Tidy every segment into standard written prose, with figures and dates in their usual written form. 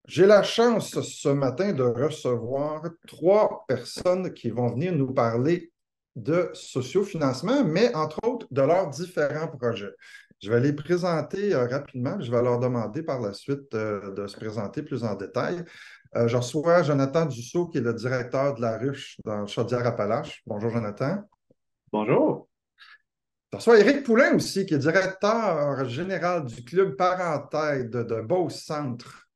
J'ai la chance ce matin de recevoir trois personnes qui vont venir nous parler de sociofinancement, mais entre autres de leurs différents projets. Je vais les présenter rapidement, puis je vais leur demander par la suite de se présenter plus en détail. Je reçois Jonathan Dussault, qui est le directeur de la ruche dans Chaudière-Appalaches. Bonjour, Jonathan. Bonjour. Je reçois Éric Poulain aussi, qui est directeur général du club Parentède de Beauce-Centre.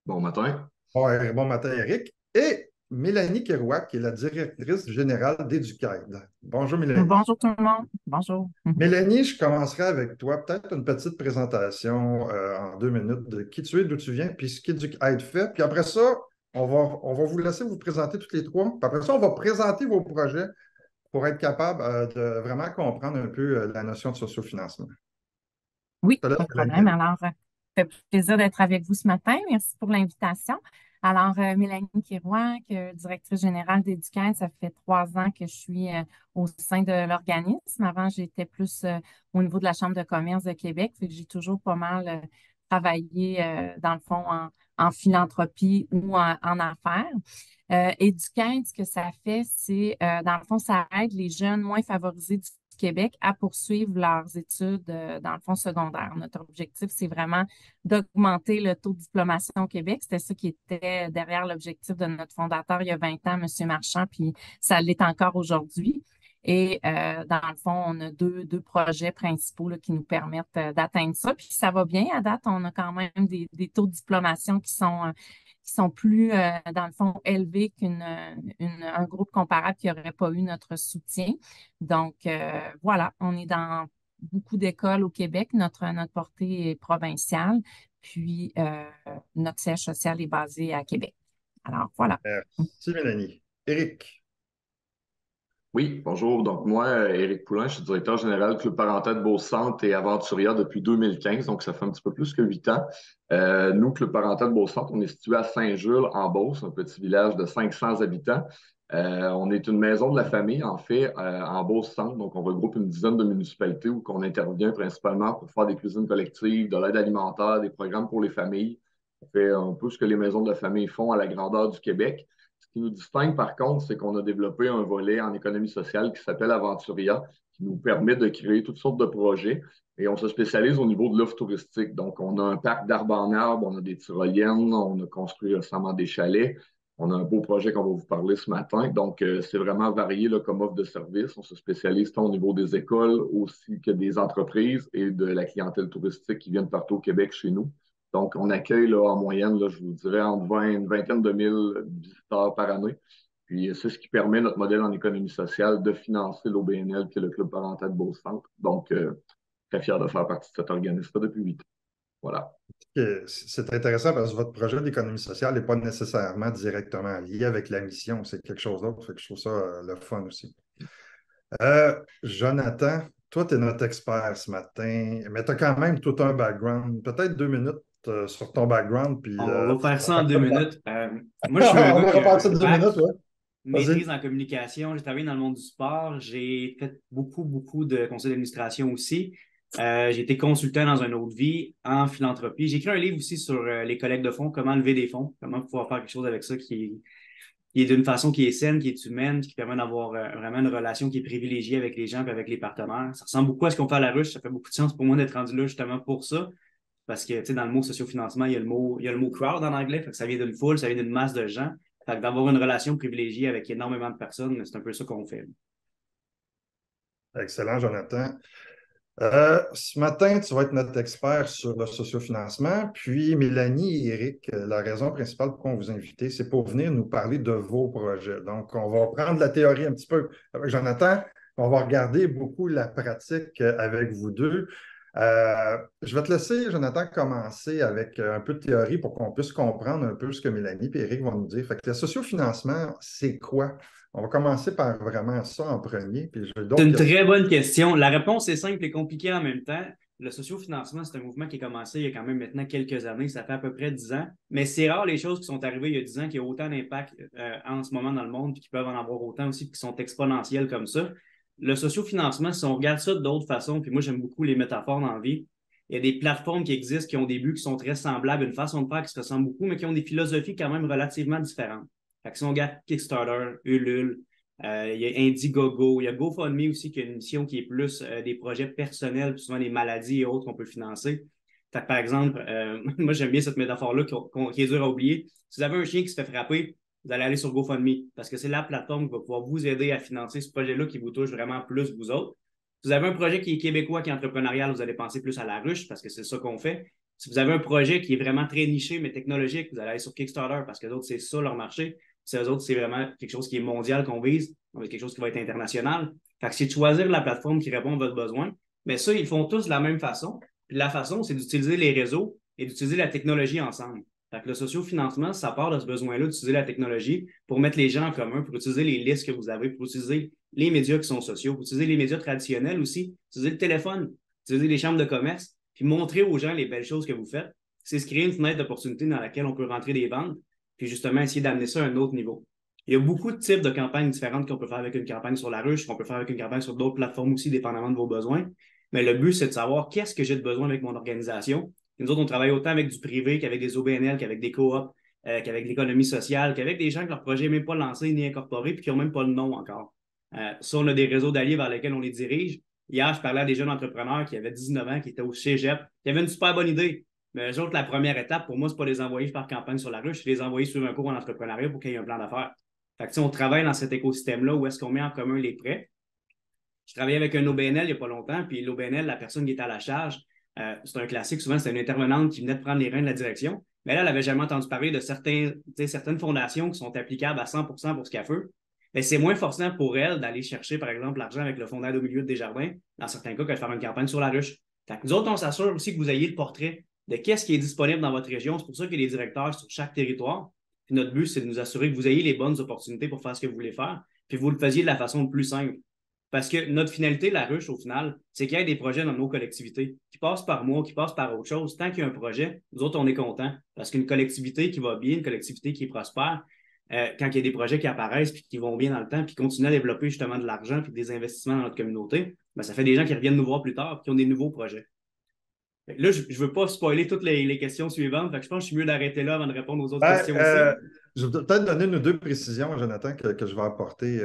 Bon matin. Bon matin, Eric. Et Mélanie Kerouac, qui est la directrice générale d'Éducaid. Bonjour, Mélanie. Bonjour tout le monde. Bonjour. Mélanie, je commencerai avec toi. Peut-être une petite présentation en 2 minutes de qui tu es, d'où tu viens, puis ce qu'Éducaid fait. Puis après ça, on va vous laisser vous présenter toutes les trois. Puis après ça, on va présenter vos projets pour être capable de vraiment comprendre un peu la notion de sociofinancement. Oui, Je te pas laisse, de Mélanie. problème. Alors, ça fait plaisir d'être avec vous ce matin. Merci pour l'invitation. Alors, Mélanie Kérouac, directrice générale d'Éducaire, ça fait 3 ans que je suis au sein de l'organisme. Avant, j'étais plus au niveau de la Chambre de commerce de Québec. Fait que j'ai toujours pas mal travaillé, dans le fond, en philanthropie ou en affaires. Éducaire, ce que ça fait, c'est, dans le fond, ça aide les jeunes moins favorisés du Québec à poursuivre leurs études dans le fond secondaire. Notre objectif, c'est vraiment d'augmenter le taux de diplomation au Québec. C'était ça qui était derrière l'objectif de notre fondateur il y a 20 ans, M. Marchand, puis ça l'est encore aujourd'hui. Et dans le fond, on a deux projets principaux là, qui nous permettent d'atteindre ça. Puis ça va bien à date. On a quand même des taux de diplomation qui sont plus, dans le fond, élevés qu'un groupe comparable qui n'aurait pas eu notre soutien. Donc, voilà, on est dans beaucoup d'écoles au Québec. Notre portée est provinciale, puis notre siège social est basé à Québec. Alors, voilà. Merci, Mélanie. Éric. Oui, bonjour. Donc, moi, Éric Poulain, je suis directeur général Club Parental de Beauce-Centre et Aventuria depuis 2015, donc ça fait un petit peu plus que 8 ans. Nous, Club Parental de Beauce-Centre, on est situé à Saint-Jules, en Beauce, un petit village de 500 habitants. On est une maison de la famille, en fait, en Beauce-Centre, donc on regroupe une dizaine de municipalités où on intervient principalement pour faire des cuisines collectives, de l'aide alimentaire, des programmes pour les familles. On fait un peu ce que les maisons de la famille font à la grandeur du Québec. Ce qui nous distingue, par contre, c'est qu'on a développé un volet en économie sociale qui s'appelle Aventuria, qui nous permet de créer toutes sortes de projets. Et on se spécialise au niveau de l'offre touristique. Donc, on a un parc d'arbres en arbre, on a des tyroliennes, on a construit récemment des chalets. On a un beau projet qu'on va vous parler ce matin. Donc, c'est vraiment varié là, comme offre de service. On se spécialise tant au niveau des écoles aussi que des entreprises et de la clientèle touristique qui vient de partout au Québec chez nous. Donc, on accueille là, en moyenne, là, je vous dirais, entre 20 et une vingtaine de mille visiteurs par année. Puis, c'est ce qui permet notre modèle en économie sociale de financer l'OBNL, qui est le Club parental de Beauce-Centre. Donc, très fier de faire partie de cet organisme depuis 8 ans. Voilà. C'est intéressant parce que votre projet d'économie sociale n'est pas nécessairement directement lié avec la mission, c'est quelque chose d'autre. Fait que je trouve ça le fun aussi. Jonathan, toi, tu es notre expert ce matin, mais tu as quand même tout un background. Peut-être 2 minutes sur ton background, puis On va faire ça en deux on minutes. Moi, je suis un gars va qui a repartir ça un de deux bac, minutes, ouais. maîtrise Vas-y. en communication. J'ai travaillé dans le monde du sport. J'ai fait beaucoup, beaucoup de conseils d'administration aussi. J'ai été consultant dans une autre vie en philanthropie. J'ai écrit un livre aussi sur les collectes de fonds, comment lever des fonds, comment pouvoir faire quelque chose avec ça qui est d'une façon qui est saine, qui est humaine, qui permet d'avoir vraiment une relation qui est privilégiée avec les gens et avec les partenaires. Ça ressemble beaucoup à ce qu'on fait à la ruche. Ça fait beaucoup de sens pour moi d'être rendu là justement pour ça. Parce que, tu sais, dans le mot sociofinancement, il y a le mot crowd en anglais, fait que ça vient d'une foule, ça vient d'une masse de gens. Fait que d'avoir une relation privilégiée avec énormément de personnes, c'est un peu ça qu'on fait. Excellent, Jonathan. Ce matin, tu vas être notre expert sur le sociofinancement. Puis, Mélanie et Eric, la raison principale pour qu'on vous invite, c'est pour venir nous parler de vos projets. Donc, on va prendre la théorie un petit peu avec Jonathan. On va regarder beaucoup la pratique avec vous deux. Je vais te laisser, Jonathan, commencer avec un peu de théorie pour qu'on puisse comprendre un peu ce que Mélanie et Eric vont nous dire. Fait que le sociofinancement, c'est quoi? On va commencer par vraiment ça en premier, puis j'ai C'est d'autres une questions. très bonne question. La réponse est simple et compliquée en même temps. Le sociofinancement, c'est un mouvement qui a commencé il y a quand même maintenant quelques années. Ça fait à peu près 10 ans. Mais c'est rare les choses qui sont arrivées il y a 10 ans qui ont autant d'impact en ce moment dans le monde, puis qui peuvent en avoir autant aussi, puis qui sont exponentielles comme ça. Le sociofinancement, si on regarde ça d'autres façons, puis moi j'aime beaucoup les métaphores dans la vie, Il y a des plateformes qui existent, qui ont des buts qui sont très semblables, une façon de faire qui se ressemble beaucoup, mais qui ont des philosophies quand même relativement différentes. Fait que si on regarde Kickstarter, Ulule, il y a Indiegogo, il y a GoFundMe aussi qui a une mission qui est plus des projets personnels, puis souvent des maladies et autres qu'on peut financer. Fait que, par exemple, moi j'aime bien cette métaphore-là qui est dure à oublier. Si vous avez un chien qui se fait frapper, vous allez aller sur GoFundMe parce que c'est la plateforme qui va pouvoir vous aider à financer ce projet-là qui vous touche vraiment plus vous autres. Si vous avez un projet qui est québécois, qui est entrepreneurial, vous allez penser plus à la ruche parce que c'est ça qu'on fait. Si vous avez un projet qui est vraiment très niché mais technologique, vous allez aller sur Kickstarter parce que les autres, c'est ça leur marché. Si les autres, c'est vraiment quelque chose qui est mondial qu'on vise, donc quelque chose qui va être international. Fait que c'est de choisir la plateforme qui répond à votre besoin. Mais ça, ils font tous de la même façon. Puis la façon, c'est d'utiliser les réseaux et d'utiliser la technologie ensemble. Fait que le sociofinancement, ça part de ce besoin-là d'utiliser la technologie pour mettre les gens en commun, pour utiliser les listes que vous avez, pour utiliser les médias qui sont sociaux, pour utiliser les médias traditionnels aussi, utiliser le téléphone, utiliser les chambres de commerce, puis montrer aux gens les belles choses que vous faites. C'est se créer une fenêtre d'opportunité dans laquelle on peut rentrer des ventes, puis justement essayer d'amener ça à un autre niveau. Il y a beaucoup de types de campagnes différentes qu'on peut faire avec une campagne sur la ruche, qu'on peut faire avec une campagne sur d'autres plateformes aussi, dépendamment de vos besoins. Mais le but, c'est de savoir qu'est-ce que j'ai de besoin avec mon organisation. Et nous autres, on travaille autant avec du privé qu'avec des OBNL, qu'avec des coops, qu'avec l'économie sociale, qu'avec des gens que leur projet n'est même pas lancé ni incorporé, puis qui n'ont même pas le nom encore. Ça, on a des réseaux d'alliés vers lesquels on les dirige. Hier, je parlais à des jeunes entrepreneurs qui avaient 19 ans, qui étaient au cégep, qui avaient une super bonne idée. Mais eux autres, la première étape, pour moi, c'est pas les envoyer par campagne sur la ruche, c'est les envoyer sur un cours en entrepreneuriat pour qu'il y ait un plan d'affaires. Fait que, on travaille dans cet écosystème-là où est-ce qu'on met en commun les prêts. Je travaillais avec un OBNL il n'y a pas longtemps, puis l'OBNL, la personne qui était à la charge, c'est un classique, souvent, c'est une intervenante qui venait de prendre les reins de la direction. Mais là, elle n'avait jamais entendu parler de certaines fondations qui sont applicables à 100 pour ce qu'elle fait. Mais c'est moins forçant pour elle d'aller chercher, par exemple, l'argent avec le fonds d'aide au milieu de Desjardins, dans certains cas, que de faire une campagne sur la ruche. Fait que nous autres, on s'assure aussi que vous ayez le portrait de qu'est-ce qui est disponible dans votre région. C'est pour ça qu'il y a des directeurs sur chaque territoire. Puis notre but, c'est de nous assurer que vous ayez les bonnes opportunités pour faire ce que vous voulez faire, puis vous le faisiez de la façon le plus simple. Parce que notre finalité, la ruche, au final, c'est qu'il y ait des projets dans nos collectivités qui passent par moi, qui passent par autre chose. Tant qu'il y a un projet, nous autres, on est contents. Parce qu'une collectivité qui va bien, une collectivité qui est prospère, quand il y a des projets qui apparaissent puis qui vont bien dans le temps, puis continuent à développer justement de l'argent puis des investissements dans notre communauté, ben, ça fait des gens qui reviennent nous voir plus tard et qui ont des nouveaux projets. Là, je ne veux pas spoiler toutes les questions suivantes. Fait que je pense que je suis mieux d'arrêter là avant de répondre aux autres questions aussi. Je vais peut-être donner une ou deux précisions, Jonathan, que je vais apporter.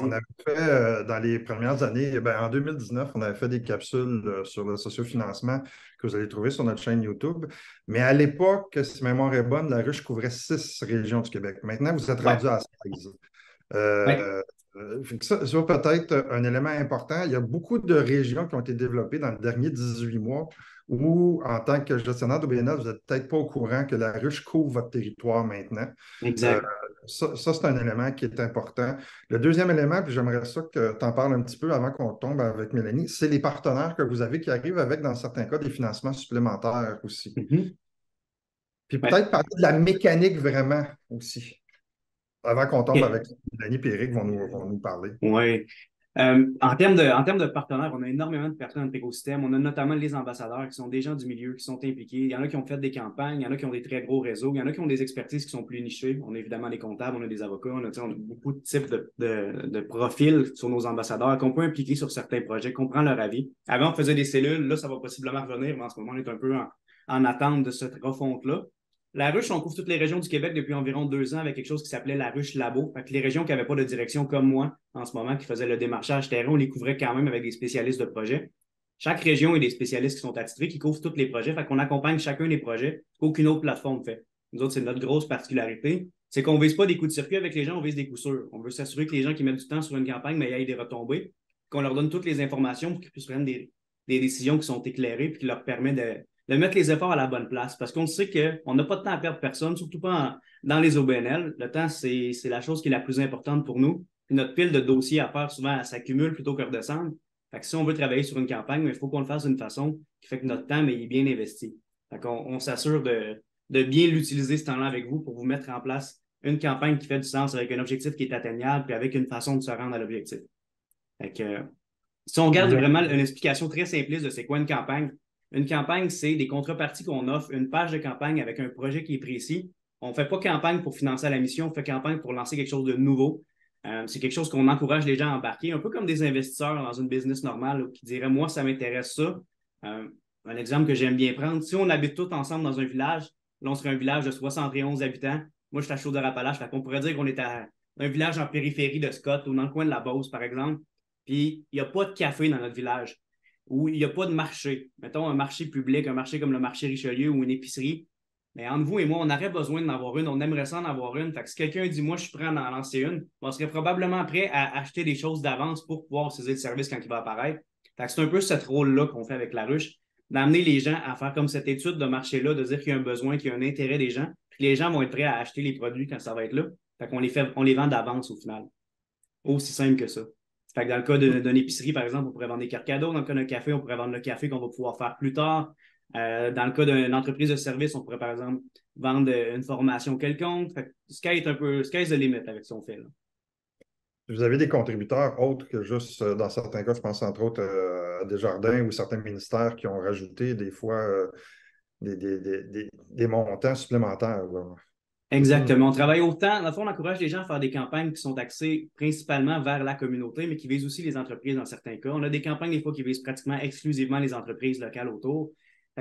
On avait fait dans les premières années, en 2019, on avait fait des capsules sur le sociofinancement que vous allez trouver sur notre chaîne YouTube. Mais à l'époque, si ma mémoire est bonne, la ruche couvrait 6 régions du Québec. Maintenant, vous êtes rendu à 16. Ça peut-être un élément important. Il y a beaucoup de régions qui ont été développées dans les derniers 18 mois où, en tant que gestionnaire d'OBNL, vous n'êtes peut-être pas au courant que la ruche couvre votre territoire maintenant. Exact. Ça, c'est un élément qui est important. Le deuxième élément, puis j'aimerais ça que tu en parles un petit peu avant qu'on tombe avec Mélanie, c'est les partenaires que vous avez qui arrivent avec, dans certains cas, des financements supplémentaires aussi. Puis peut-être parler de la mécanique vraiment aussi, avant qu'on tombe avec Mélanie et Eric vont nous parler. Oui. En termes de partenaires, on a énormément de personnes dans notre écosystème. On a notamment les ambassadeurs qui sont des gens du milieu, qui sont impliqués. Il y en a qui ont fait des campagnes, il y en a qui ont des très gros réseaux, il y en a qui ont des expertises qui sont plus nichées. On a évidemment des comptables, on a des avocats, on a beaucoup de types de profils sur nos ambassadeurs qu'on peut impliquer sur certains projets, qu'on prend leur avis. Avant, on faisait des cellules. Là, ça va possiblement revenir, mais en ce moment, on est un peu en attente de cette refonte-là. La ruche, on couvre toutes les régions du Québec depuis environ 2 ans avec quelque chose qui s'appelait la ruche labo. Fait que les régions qui n'avaient pas de direction comme moi en ce moment, qui faisaient le démarchage terrain, on les couvrait quand même avec des spécialistes de projet. Chaque région a des spécialistes qui sont attitrés, qui couvrent tous les projets. Fait qu'on accompagne chacun des projets qu'aucune autre plateforme fait. Nous autres, c'est notre grosse particularité. C'est qu'on ne vise pas des coups de circuit avec les gens, on vise des coups sûrs. On veut s'assurer que les gens qui mettent du temps sur une campagne, mais il y ait des retombées, qu'on leur donne toutes les informations pour qu'ils puissent prendre des décisions qui sont éclairées et qui leur permettent de mettre les efforts à la bonne place. Parce qu'on sait qu'on n'a pas de temps à perdre personne, surtout pas dans les OBNL. Le temps, c'est la chose qui est la plus importante pour nous. Puis notre pile de dossiers à faire, souvent, elle s'accumule plutôt que redescendre. Fait que si on veut travailler sur une campagne, il faut qu'on le fasse d'une façon qui fait que notre temps il est bien investi. Fait qu'on s'assure de bien l'utiliser ce temps-là avec vous pour vous mettre en place une campagne qui fait du sens avec un objectif qui est atteignable puis avec une façon de se rendre à l'objectif. Fait que si on regarde vraiment une explication très simpliste de c'est quoi une campagne, c'est des contreparties qu'on offre, une page de campagne avec un projet qui est précis. On ne fait pas campagne pour financer la mission, on fait campagne pour lancer quelque chose de nouveau. C'est quelque chose qu'on encourage les gens à embarquer, un peu comme des investisseurs dans une business normale qui diraient « Moi, ça m'intéresse ça. un exemple que j'aime bien prendre, si on habite tous ensemble dans un village, là, on serait un village de 71 habitants. Moi, je suis à Chaudière-Appalaches, fait qu'on pourrait dire qu'on est à un village en périphérie de Scott ou dans le coin de la Beauce, par exemple. Puis, il n'y a pas de café dans notre village ou il n'y a pas de marché. Mettons un marché public, un marché comme le marché Richelieu ou une épicerie. Mais entre vous et moi, on aurait besoin d'en avoir une, on aimerait ça en avoir une. Fait que si quelqu'un dit, moi, je suis prêt à en lancer une, on serait probablement prêt à acheter des choses d'avance pour pouvoir saisir le service quand il va apparaître. Fait que c'est un peu ce rôle-là qu'on fait avec la ruche, d'amener les gens à faire comme cette étude de marché-là, de dire qu'il y a un besoin, qu'il y a un intérêt des gens, puis les gens vont être prêts à acheter les produits quand ça va être là. Fait qu'on on les vend d'avance au final. Aussi simple que ça. Fait que dans le cas d'une épicerie, par exemple, on pourrait vendre des cartes cadeaux. Dans le cas d'un café, on pourrait vendre le café qu'on va pouvoir faire plus tard. Dans le cas d'une entreprise de service, on pourrait, par exemple, vendre une formation quelconque. Fait que sky's the limit avec ce qu'on fait, là. Vous avez des contributeurs autres que juste, dans certains cas, je pense entre autres à Desjardins ou certains ministères qui ont rajouté des fois des montants supplémentaires, là. Exactement. On travaille autant, dans le fond, on encourage les gens à faire des campagnes qui sont axées principalement vers la communauté, mais qui visent aussi les entreprises dans certains cas. On a des campagnes, des fois, qui visent pratiquement exclusivement les entreprises locales autour.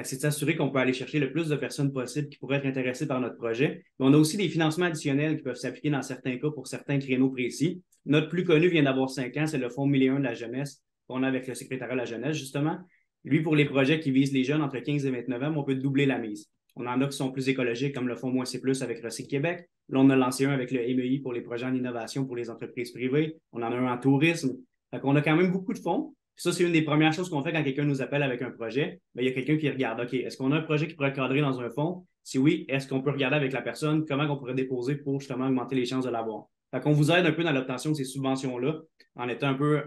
C'est de s'assurer qu'on peut aller chercher le plus de personnes possible qui pourraient être intéressées par notre projet. Mais on a aussi des financements additionnels qui peuvent s'appliquer dans certains cas pour certains créneaux précis. Notre plus connu vient d'avoir 5 ans, c'est le Fonds 1001 de la jeunesse qu'on a avec le secrétariat de la jeunesse, justement. Lui, pour les projets qui visent les jeunes entre 15 et 29 ans, on peut doubler la mise. On en a qui sont plus écologiques, comme le Fonds Moins C+, avec Recycle Québec. Là, on a lancé un avec le MEI pour les projets en innovation pour les entreprises privées. On en a un en tourisme. Fait qu'on a quand même beaucoup de fonds. Puis ça, c'est une des premières choses qu'on fait quand quelqu'un nous appelle avec un projet. Bien, il y a quelqu'un qui regarde, OK, est-ce qu'on a un projet qui pourrait cadrer dans un fonds? Si oui, est-ce qu'on peut regarder avec la personne comment on pourrait déposer pour justement augmenter les chances de l'avoir? Fait qu'on vous aide un peu dans l'obtention de ces subventions-là en étant un peu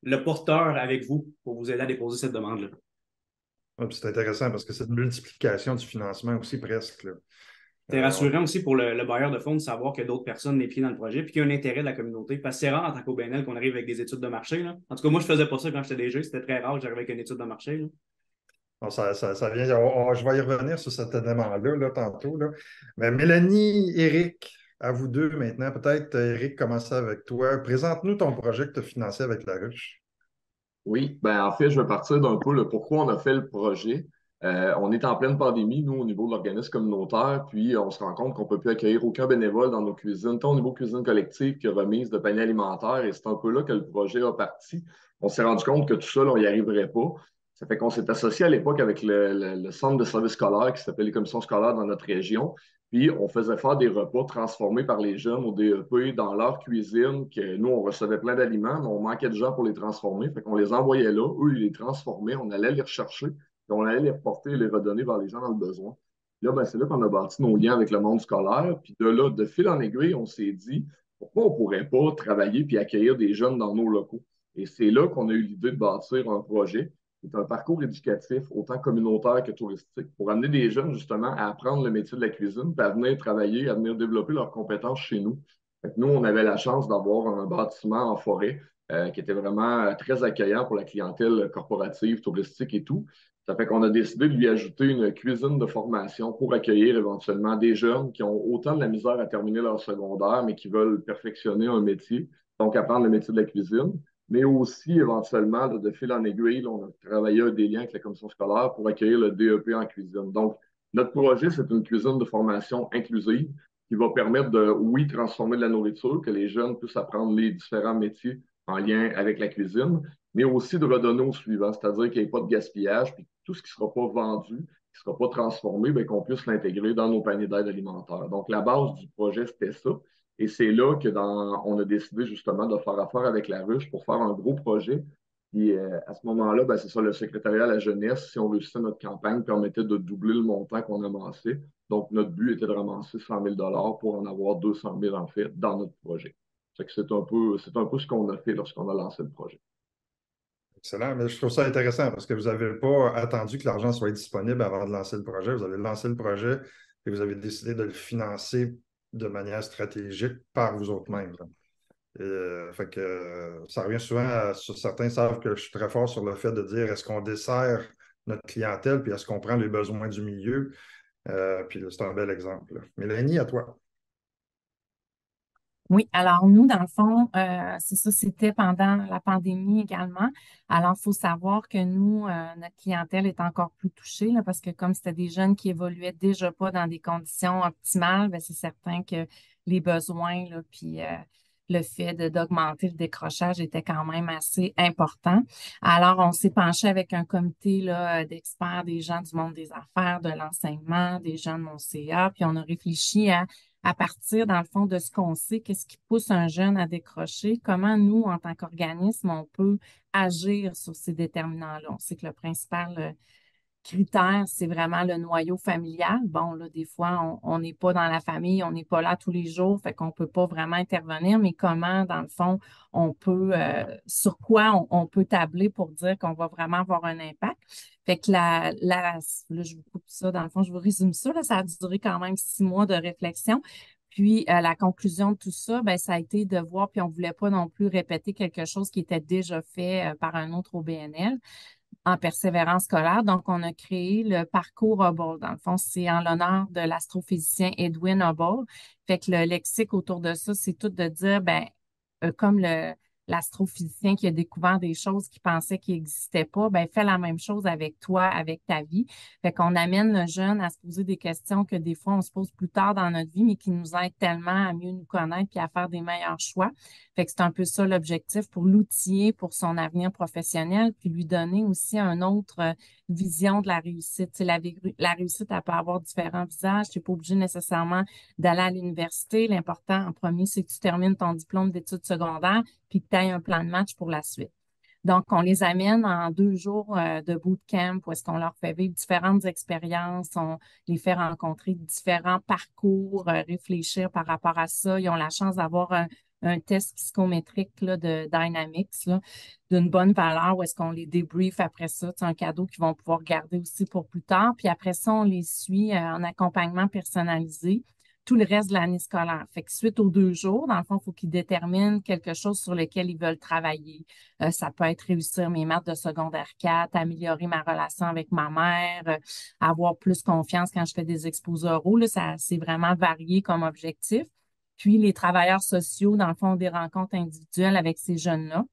le porteur avec vous pour vous aider à déposer cette demande-là. Ouais, c'est intéressant parce que c'est une multiplication du financement aussi presque, là. C'est rassurant aussi pour le bailleur de fonds de savoir qu'il y a d'autres personnes les pieds dans le projet puis qu'il y a un intérêt de la communauté. Parce que c'est rare en tant qu'OBNL qu'on arrive avec des études de marché, là. En tout cas, moi, je faisais pas ça quand j'étais DG. C'était très rare que j'arrive avec une étude de marché, là. Bon, ça vient. Je vais y revenir sur cet élément-là là, tantôt, là. Mais Mélanie, Éric, à vous deux maintenant. Peut-être, Éric, commencer avec toi. Présente-nous ton projet que tu as financé avec la ruche. Oui, ben en fait, je vais partir d'un peu le pourquoi on a fait le projet. On est en pleine pandémie, nous, au niveau de l'organisme communautaire, puis on se rend compte qu'on ne peut plus accueillir aucun bénévole dans nos cuisines, tant au niveau cuisine collective que remise de paniers alimentaires, et c'est un peu là que le projet a parti. On s'est rendu compte que tout seul, on n'y arriverait pas. Ça fait qu'on s'est associé à l'époque avec le centre de service scolaire qui s'appelle les commissions scolaires dans notre région. Puis, on faisait faire des repas transformés par les jeunes au DEP dans leur cuisine, que nous, on recevait plein d'aliments, mais on manquait de gens pour les transformer. Fait qu'on les envoyait là, eux, ils les transformaient, on allait les rechercher, puis on allait les reporter et les redonner vers les gens dans le besoin. Puis là, ben, c'est là qu'on a bâti nos liens avec le monde scolaire. Puis de là, de fil en aiguille, on s'est dit, pourquoi on ne pourrait pas travailler puis accueillir des jeunes dans nos locaux? Et c'est là qu'on a eu l'idée de bâtir un projet c'est un parcours éducatif autant communautaire que touristique pour amener des jeunes justement à apprendre le métier de la cuisine, puis à venir travailler, à venir développer leurs compétences chez nous. Fait que nous, on avait la chance d'avoir un bâtiment en forêt qui était vraiment très accueillant pour la clientèle corporative, touristique et tout. Ça fait qu'on a décidé de lui ajouter une cuisine de formation pour accueillir éventuellement des jeunes qui ont autant de la misère à terminer leur secondaire, mais qui veulent perfectionner un métier, donc apprendre le métier de la cuisine mais aussi éventuellement, de fil en aiguille, là, on a travaillé des liens avec la commission scolaire pour accueillir le DEP en cuisine. Donc, notre projet, c'est une cuisine de formation inclusive qui va permettre de, oui, transformer de la nourriture, que les jeunes puissent apprendre les différents métiers en lien avec la cuisine, mais aussi de redonner au suivant, c'est-à-dire qu'il n'y ait pas de gaspillage, puis tout ce qui ne sera pas vendu, qui ne sera pas transformé, bien, qu'on puisse l'intégrer dans nos paniers d'aide alimentaire. Donc, la base du projet, c'était ça. Et c'est là que on a décidé justement de faire affaire avec la ruche pour faire un gros projet. Puis à ce moment-là, ben, c'est ça, le secrétariat à la jeunesse, si on réussissait notre campagne, permettait de doubler le montant qu'on amassait. Donc, notre but était de ramasser 100 000 pour en avoir 200 000 en fait dans notre projet. C'est un peu ce qu'on a fait lorsqu'on a lancé le projet. Excellent, mais je trouve ça intéressant parce que vous n'avez pas attendu que l'argent soit disponible avant de lancer le projet. Vous avez lancé le projet et vous avez décidé de le financer de manière stratégique par vous autres mêmes. Fait que, ça revient souvent certains savent que je suis très fort sur le fait de dire est-ce qu'on dessert notre clientèle puis est-ce qu'on prend les besoins du milieu. Puis c'est un bel exemple. Mélanie, à toi. Oui, alors nous, dans le fond, c'est ça, c'était pendant la pandémie également. Alors, il faut savoir que nous, notre clientèle est encore plus touchée là, parce que comme c'était des jeunes qui évoluaient déjà pas dans des conditions optimales, ben, c'est certain que les besoins, là, puis le fait d'augmenter le décrochage était quand même assez important. Alors, on s'est penché avec un comité là, d'experts, des gens du monde des affaires, de l'enseignement, des gens de mon CA, puis on a réfléchi à partir, dans le fond, de ce qu'on sait, qu'est-ce qui pousse un jeune à décrocher, comment nous, en tant qu'organisme, on peut agir sur ces déterminants-là. On sait que le principal critère, c'est vraiment le noyau familial. Bon, là, des fois, on n'est pas dans la famille, on n'est pas là tous les jours, fait qu'on peut pas vraiment intervenir, mais comment, dans le fond, on peut, sur quoi on peut tabler pour dire qu'on va vraiment avoir un impact. Fait que là, je vous coupe ça, dans le fond, je vous résume ça, là, ça a duré quand même 6 mois de réflexion. Puis, la conclusion de tout ça, ben, ça a été de voir, puis on voulait pas non plus répéter quelque chose qui était déjà fait par un autre OBNL en persévérance scolaire. Donc, on a créé le parcours Hubble. Dans le fond, c'est en l'honneur de l'astrophysicien Edwin Hubble. Fait que le lexique autour de ça, c'est tout de dire, ben, comme l'astrophysicien qui a découvert des choses qu'il pensait qui n'existaient pas, ben, fais la même chose avec toi, avec ta vie. Fait qu'on amène le jeune à se poser des questions que des fois on se pose plus tard dans notre vie, mais qui nous aident tellement à mieux nous connaître puis à faire des meilleurs choix. Fait que c'est un peu ça l'objectif pour l'outiller pour son avenir professionnel, puis lui donner aussi une autre vision de la réussite. Tu sais, la réussite, elle peut avoir différents visages. Tu n'es pas obligé nécessairement d'aller à l'université. L'important en premier, c'est que tu termines ton diplôme d'études secondaires puis que tu aies un plan de match pour la suite. Donc, on les amène en 2 jours de bootcamp où est-ce qu'on leur fait vivre différentes expériences, on les fait rencontrer différents parcours, réfléchir par rapport à ça. Ils ont la chance d'avoir un test psychométrique là, de Dynamics, là, d'une bonne valeur, où est-ce qu'on les débrief après ça. C'est un cadeau qu'ils vont pouvoir garder aussi pour plus tard. Puis après ça, on les suit en accompagnement personnalisé tout le reste de l'année scolaire. Fait que suite aux 2 jours, dans le fond, il faut qu'ils déterminent quelque chose sur lequel ils veulent travailler. Ça peut être réussir mes maths de secondaire 4, améliorer ma relation avec ma mère, avoir plus confiance quand je fais des exposés oraux. Là, ça, c'est vraiment varié comme objectif. Puis, les travailleurs sociaux, dans le fond, ont des rencontres individuelles avec ces jeunes-là.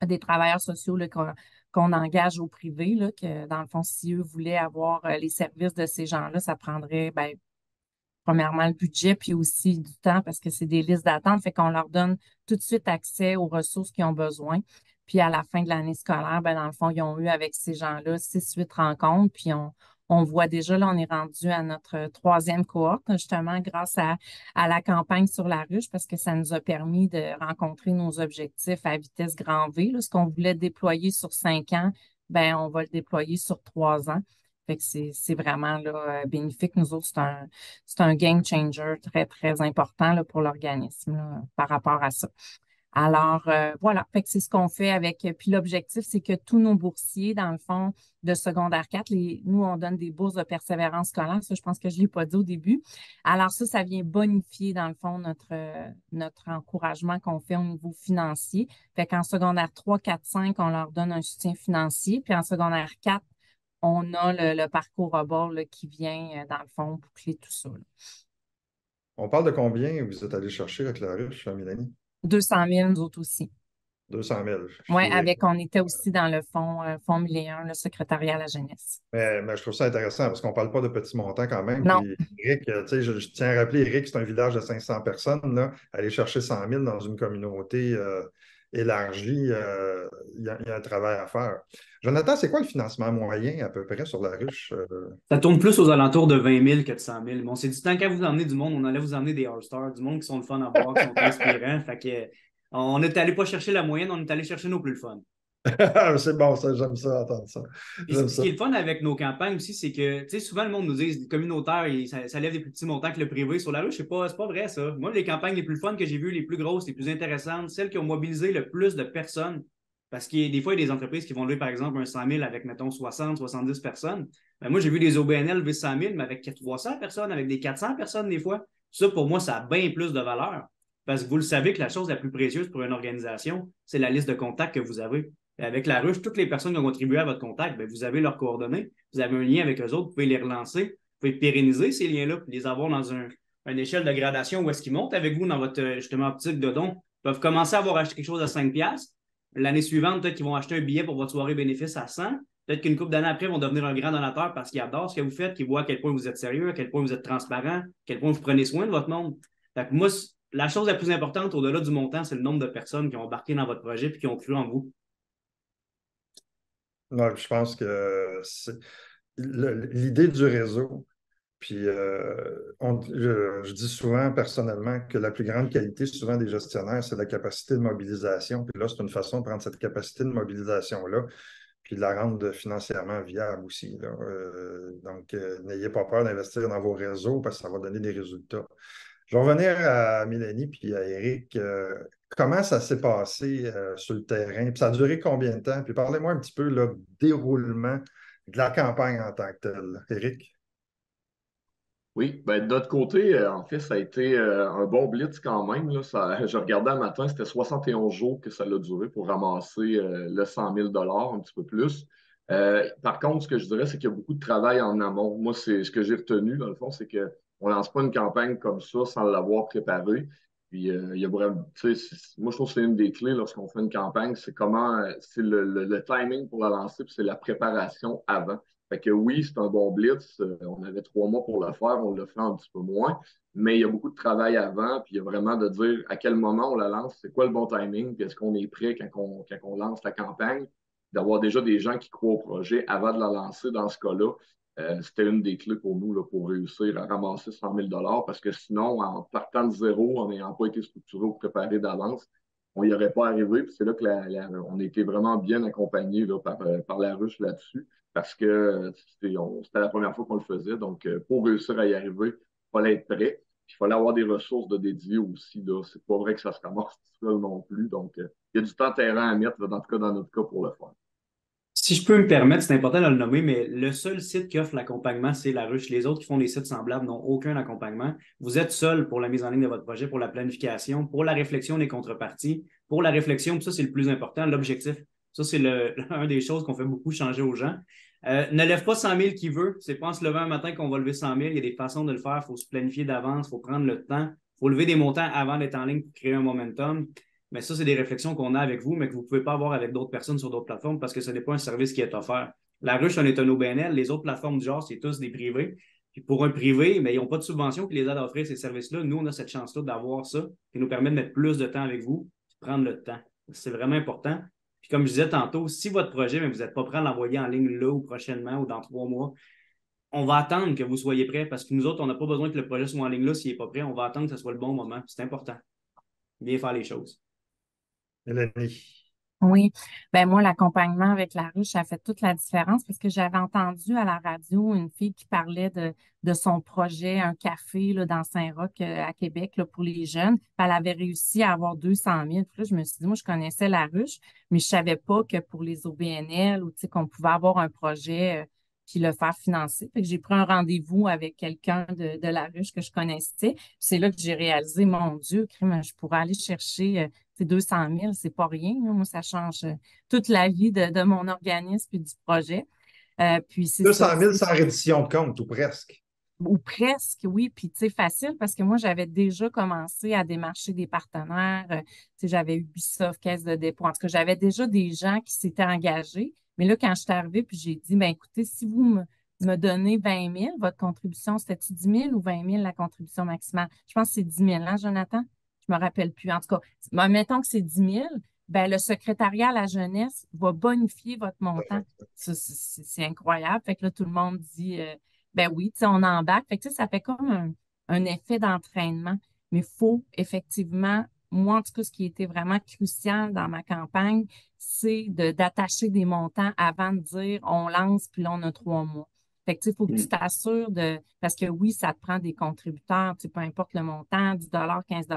Des travailleurs sociaux là, qu'on engage au privé, là, que dans le fond, si eux voulaient avoir les services de ces gens-là, ça prendrait, ben, premièrement, le budget, puis aussi du temps parce que c'est des listes d'attente. Fait qu'on leur donne tout de suite accès aux ressources qu'ils ont besoin. Puis à la fin de l'année scolaire, ben, dans le fond, ils ont eu avec ces gens-là 6, 8 rencontres. Puis on voit déjà, là, on est rendu à notre troisième cohorte, justement, grâce à la campagne sur la ruche, parce que ça nous a permis de rencontrer nos objectifs à vitesse grand V. Là. Ce qu'on voulait déployer sur 5 ans, ben, on va le déployer sur 3 ans. Fait que c'est vraiment là, bénéfique. Nous autres, c'est un game changer très, très important là, pour l'organisme là, par rapport à ça. Alors, voilà, fait que c'est ce qu'on fait avec. Puis l'objectif, c'est que tous nos boursiers, dans le fond, de secondaire 4, nous, on donne des bourses de persévérance scolaire. Ça, je pense que je ne l'ai pas dit au début. Alors, ça vient bonifier, dans le fond, notre encouragement qu'on fait au niveau financier. Fait qu'en secondaire 3, 4, 5, on leur donne un soutien financier. Puis en secondaire 4, on a le parcours à bord là, qui vient, dans le fond, boucler tout ça. Là. On parle de combien vous êtes allé chercher avec la ruche, Mélanie? 200 000, nous autres aussi. 200 000. Oui, on était aussi dans le fonds 1001, le secrétariat à la jeunesse. Mais je trouve ça intéressant parce qu'on ne parle pas de petits montants quand même. Non. Puis Eric, tu sais, je tiens à rappeler, Eric, c'est un village de 500 personnes. Là, aller chercher 100 000 dans une communauté élargie, il y a un travail à faire. Jonathan, c'est quoi le financement moyen à peu près sur la ruche? Ça tourne plus aux alentours de 20 000 que de 100 000. Bon, c'est du temps qu'à vous emmener du monde. On allait vous emmener des All-Stars, du monde qui sont le fun à voir, qui sont inspirants. Fait que, on n'est allé pas chercher la moyenne, on est allé chercher nos plus le fun. C'est bon, ça, j'aime ça, entendre ça. Puis ce qui est le fun avec nos campagnes aussi, c'est que, tu sais, souvent le monde nous dit, communautaire, ça lève des plus petits montants que le privé. Sur la rue, c'est pas vrai, ça. Moi, les campagnes les plus fun que j'ai vues, les plus grosses, les plus intéressantes, celles qui ont mobilisé le plus de personnes, parce qu'il y a des fois, il y a des entreprises qui vont lever, par exemple, un 100 000 avec, mettons, 60, 70 personnes. Ben, moi, j'ai vu des OBNL lever 100 000, mais avec 300 personnes, avec des 400 personnes, des fois. Ça, pour moi, ça a bien plus de valeur. Parce que vous le savez que la chose la plus précieuse pour une organisation, c'est la liste de contacts que vous avez. Avec la ruche, toutes les personnes qui ont contribué à votre contact, bien, vous avez leurs coordonnées, vous avez un lien avec eux autres, vous pouvez les relancer, vous pouvez pérenniser ces liens-là, puis les avoir dans une échelle de gradation où est-ce qu'ils montent avec vous dans votre justement optique de don. Ils peuvent commencer à avoir acheté quelque chose à 5$. L'année suivante, peut-être qu'ils vont acheter un billet pour votre soirée bénéfice à 100. Peut-être qu'une couple d'années après, ils vont devenir un grand donateur parce qu'ils adorent ce que vous faites, qu'ils voient à quel point vous êtes sérieux, à quel point vous êtes transparent, à quel point vous prenez soin de votre monde. Fait que moi, la chose la plus importante au-delà du montant, c'est le nombre de personnes qui ont embarqué dans votre projet et qui ont cru en vous. Ouais, je pense que c'est l'idée du réseau. Puis je dis souvent personnellement que la plus grande qualité souvent des gestionnaires, c'est la capacité de mobilisation. Puis là, c'est une façon de prendre cette capacité de mobilisation-là, puis de la rendre financièrement viable aussi, là. Donc, n'ayez pas peur d'investir dans vos réseaux parce que ça va donner des résultats. Je vais revenir à Mélanie puis à Eric. Comment ça s'est passé sur le terrain? Puis ça a duré combien de temps? Puis parlez-moi un petit peu là, du déroulement de la campagne en tant que telle. Eric? Oui, ben, de notre côté, en fait, ça a été un bon blitz quand même. Là. Je regardais un matin, c'était 71 jours que ça a duré pour ramasser le 100 000 un petit peu plus. Par contre, ce que je dirais, c'est qu'il y a beaucoup de travail en amont. Moi, c'est ce que j'ai retenu, dans le fond, c'est qu'on ne lance pas une campagne comme ça sans l'avoir préparée. Puis, il y a vraiment, tu sais, moi, je trouve que c'est une des clés lorsqu'on fait une campagne, c'est comment, c'est le timing pour la lancer, puis c'est la préparation avant. Fait que oui, c'est un bon blitz. On avait 3 mois pour le faire, on l'a fait un petit peu moins. Mais il y a beaucoup de travail avant, puis il y a vraiment de dire à quel moment on la lance, c'est quoi le bon timing, puis est-ce qu'on est prêt quand on lance la campagne, d'avoir déjà des gens qui croient au projet avant de la lancer dans ce cas-là. C'était une des clés pour nous là, pour réussir à ramasser 100 000 parce que sinon, en partant de zéro, en n'ayant pas été structuré ou préparé d'avance, on n'y aurait pas arrivé. Puis c'est là que on a été vraiment bien accompagnés là, par la ruche là-dessus parce que c'était la première fois qu'on le faisait. Donc, pour réussir à y arriver, il fallait être prêt. Puis, il fallait avoir des ressources de dédiées aussi. Là. C'est pas vrai que ça se ramasse tout seul non plus. Donc, il y a du temps terrain à mettre, là, dans notre cas, pour le faire. Si je peux me permettre, c'est important de le nommer, mais le seul site qui offre l'accompagnement, c'est La Ruche. Les autres qui font des sites semblables n'ont aucun accompagnement. Vous êtes seul pour la mise en ligne de votre projet, pour la planification, pour la réflexion des contreparties, pour la réflexion, puis ça, c'est le plus important, l'objectif. Ça, c'est un des choses qu'on fait beaucoup changer aux gens. Ne lève pas 100 000 qui veut. C'est pas en se levant un matin qu'on va lever 100 000. Il y a des façons de le faire. Il faut se planifier d'avance. Il faut prendre le temps. Il faut lever des montants avant d'être en ligne pour créer un momentum. Mais ça, c'est des réflexions qu'on a avec vous, mais que vous ne pouvez pas avoir avec d'autres personnes sur d'autres plateformes parce que ce n'est pas un service qui est offert. La Ruche, on est un OBNL. Les autres plateformes du genre, c'est tous des privés. Puis pour un privé, mais ils n'ont pas de subvention qui les aide à offrir ces services-là. Nous, on a cette chance-là d'avoir ça qui nous permet de mettre plus de temps avec vous, de prendre le temps. C'est vraiment important. Puis comme je disais tantôt, si votre projet, mais vous n'êtes pas prêt à l'envoyer en ligne là ou prochainement ou dans 3 mois, on va attendre que vous soyez prêt parce que nous autres, on n'a pas besoin que le projet soit en ligne là s'il n'est pas prêt. On va attendre que ce soit le bon moment. C'est important. Bien faire les choses. Mélanie. Oui, ben moi, l'accompagnement avec la ruche, ça fait toute la différence parce que j'avais entendu à la radio une fille qui parlait de son projet, un café là, dans Saint-Roch à Québec là, pour les jeunes. Puis elle avait réussi à avoir 200 000. Puis là, je me suis dit, moi, je connaissais la ruche, mais je savais pas que pour les OBNL ou tu sais, qu'on pouvait avoir un projet puis le faire financer. Fait que j'ai pris un rendez-vous avec quelqu'un de la ruche que je connaissais. Puis c'est là que j'ai réalisé, mon Dieu, crime, je pourrais aller chercher 200 000, c'est pas rien. Là. Moi, ça change toute la vie de mon organisme et du projet. Puis c'est 200 ça. 000 sans reddition de compte, ou presque. Ou presque, oui. Puis, tu sais, facile parce que moi, j'avais déjà commencé à démarcher des partenaires. Tu sais, j'avais Ubisoft, Caisse de dépôt. En tout cas, j'avais déjà des gens qui s'étaient engagés. Mais là, quand je suis arrivée, puis j'ai dit, ben écoutez, si vous me donnez 20 000, votre contribution, c'était-tu 10 000 ou 20 000 la contribution maximale? Je pense que c'est 10 000, hein, Jonathan? Je me rappelle plus. En tout cas, mettons que c'est 10 000, ben le secrétariat à la jeunesse va bonifier votre montant. Ça, c'est incroyable. Fait que là, tout le monde dit, ben oui, tu sais, on embarque. Fait que, tu sais, ça fait comme un effet d'entraînement. Mais il faut effectivement, moi, en tout cas, ce qui était vraiment crucial dans ma campagne, c'est d'attacher des montants avant de dire on lance, puis là, on a 3 mois. Fait que, tu sais, il faut que tu t'assures parce que oui, ça te prend des contributeurs, tu sais, peu importe le montant, 10 15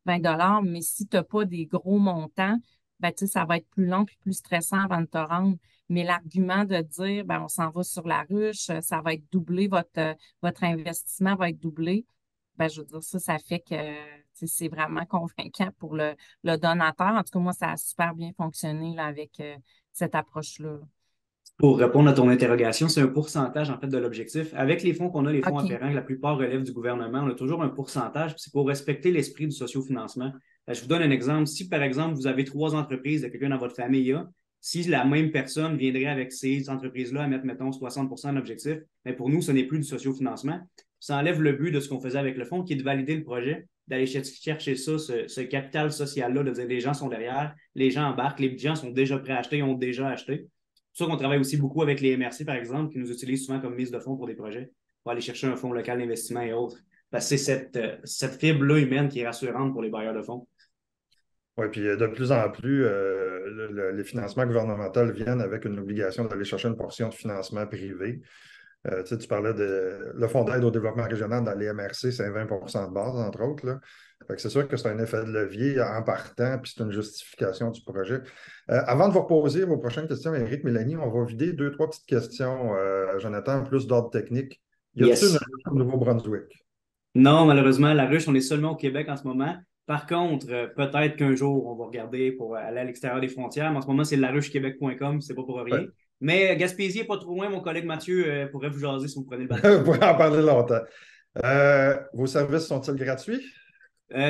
20 mais si tu n'as pas des gros montants, ben, tu sais, ça va être plus long puis plus stressant avant de te rendre. Mais l'argument de dire, ben, on s'en va sur la ruche, ça va être doublé, votre investissement va être doublé, ben, je veux dire, ça fait que tu sais, c'est vraiment convaincant pour le donateur. En tout cas, moi, ça a super bien fonctionné là, avec cette approche-là. Pour répondre à ton interrogation, c'est un pourcentage en fait de l'objectif. Avec les fonds qu'on a, les fonds OK. afférents, la plupart relèvent du gouvernement, on a toujours un pourcentage, puis c'est pour respecter l'esprit du sociofinancement. Je vous donne un exemple. Si, par exemple, vous avez 3 entreprises, quelqu'un dans votre famille a, si la même personne viendrait avec ces entreprises-là à mettre, mettons, 60% d'objectif, mais pour nous, ce n'est plus du sociofinancement. Ça enlève le but de ce qu'on faisait avec le fonds, qui est de valider le projet, d'aller chercher ça, ce capital social-là, de dire les gens sont derrière, les gens embarquent, les gens sont déjà prêts à acheter, ont déjà acheté. C'est pour ça qu'on travaille aussi beaucoup avec les MRC, par exemple, qui nous utilisent souvent comme mise de fonds pour des projets, pour aller chercher un fonds local d'investissement et autres. Parce que c'est cette fibre-là humaine qui est rassurante pour les bailleurs de fonds. Oui, puis de plus en plus, les financements gouvernementaux viennent avec une obligation d'aller chercher une portion de financement privé. Tu parlais de le Fonds d'aide au développement régional dans les MRC, c'est 20 de base, entre autres. Là. Fait que c'est sûr que c'est un effet de levier en partant, puis c'est une justification du projet. Avant de vous reposer vos prochaines questions, Éric, Mélanie, on va vider deux, trois petites questions, Jonathan, plus d'ordre technique. Y a-t-il une Yes. ruche au Nouveau-Brunswick? Non, malheureusement, la ruche, on est seulement au Québec en ce moment. Par contre, peut-être qu'un jour, on va regarder pour aller à l'extérieur des frontières. Mais en ce moment, c'est laruchequebec.com, c'est pas pour rien. Ouais. Mais Gaspésie n'est pas trop loin. Mon collègue Mathieu pourrait vous jaser si vous prenez le bateau. Vous pourrez en parler longtemps. Vos services sont-ils gratuits?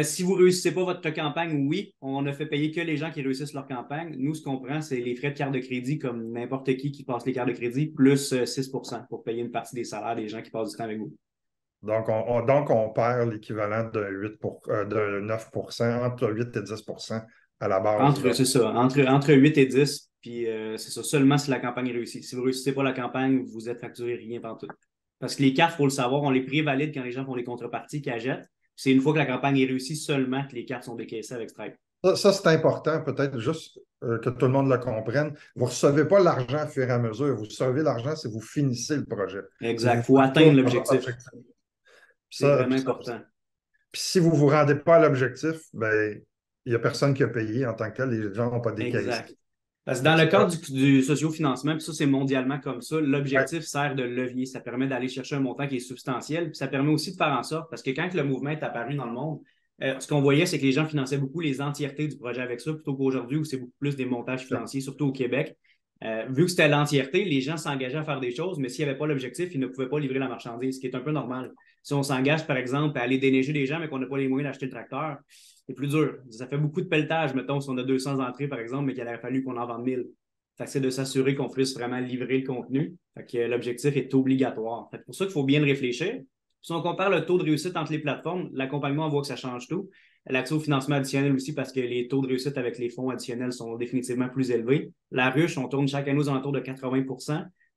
Si vous ne réussissez pas votre campagne, oui, on ne fait payer que les gens qui réussissent leur campagne. Nous, ce qu'on prend, c'est les frais de carte de crédit, comme n'importe qui passe les cartes de crédit, plus 6 pour payer une partie des salaires des gens qui passent du temps avec vous. Donc, on perd l'équivalent de 9 entre 8 et 10 à la base. C'est ça, entre 8 et 10, puis c'est ça, seulement si la campagne est réussie. Si vous ne réussissez pas la campagne, vous êtes facturé rien tout. Parce que les cartes, il faut le savoir, on les prévalide quand les gens font les contreparties qu'ils achètent. C'est une fois que la campagne est réussie seulement que les cartes sont décaissées avec Stripe. Ça, c'est important, peut-être juste que tout le monde le comprenne. Vous ne recevez pas l'argent au fur et à mesure. Vous recevez l'argent si vous finissez le projet. Exact. Il Si faut vous atteindre faites pas l'objectif. C'est ça, vraiment important. Puis si vous ne vous rendez pas à l'objectif, ben, il n'y a personne qui a payé en tant que tel. Les gens n'ont pas décaissé. Exact. Parce que dans le cadre du sociofinancement, puis ça, c'est mondialement comme ça, Ouais. l'objectif sert de levier. Ça permet d'aller chercher un montant qui est substantiel, puis ça permet aussi de faire en sorte, parce que quand le mouvement est apparu dans le monde, ce qu'on voyait, c'est que les gens finançaient beaucoup les entièretés du projet avec ça, plutôt qu'aujourd'hui où c'est beaucoup plus des montages financiers, surtout au Québec. Vu que c'était l'entièreté, les gens s'engageaient à faire des choses, mais s'il n'y avait pas l'objectif, ils ne pouvaient pas livrer la marchandise, ce qui est un peu normal. Si on s'engage, par exemple, à aller déneiger des gens, mais qu'on n'a pas les moyens d'acheter le tracteur, c'est plus dur. Ça fait beaucoup de pelletage, mettons, si on a 200 entrées, par exemple, mais qu'il aurait fallu qu'on en vende 1000. Fait que c'est de s'assurer qu'on puisse vraiment livrer le contenu. Fait que l'objectif est obligatoire. Fait que pour ça qu'il faut bien réfléchir. Si on compare le taux de réussite entre les plateformes, l'accompagnement, on voit que ça change tout. L'accès au financement additionnel aussi, parce que les taux de réussite avec les fonds additionnels sont définitivement plus élevés. La ruche, on tourne chaque année aux alentours de 80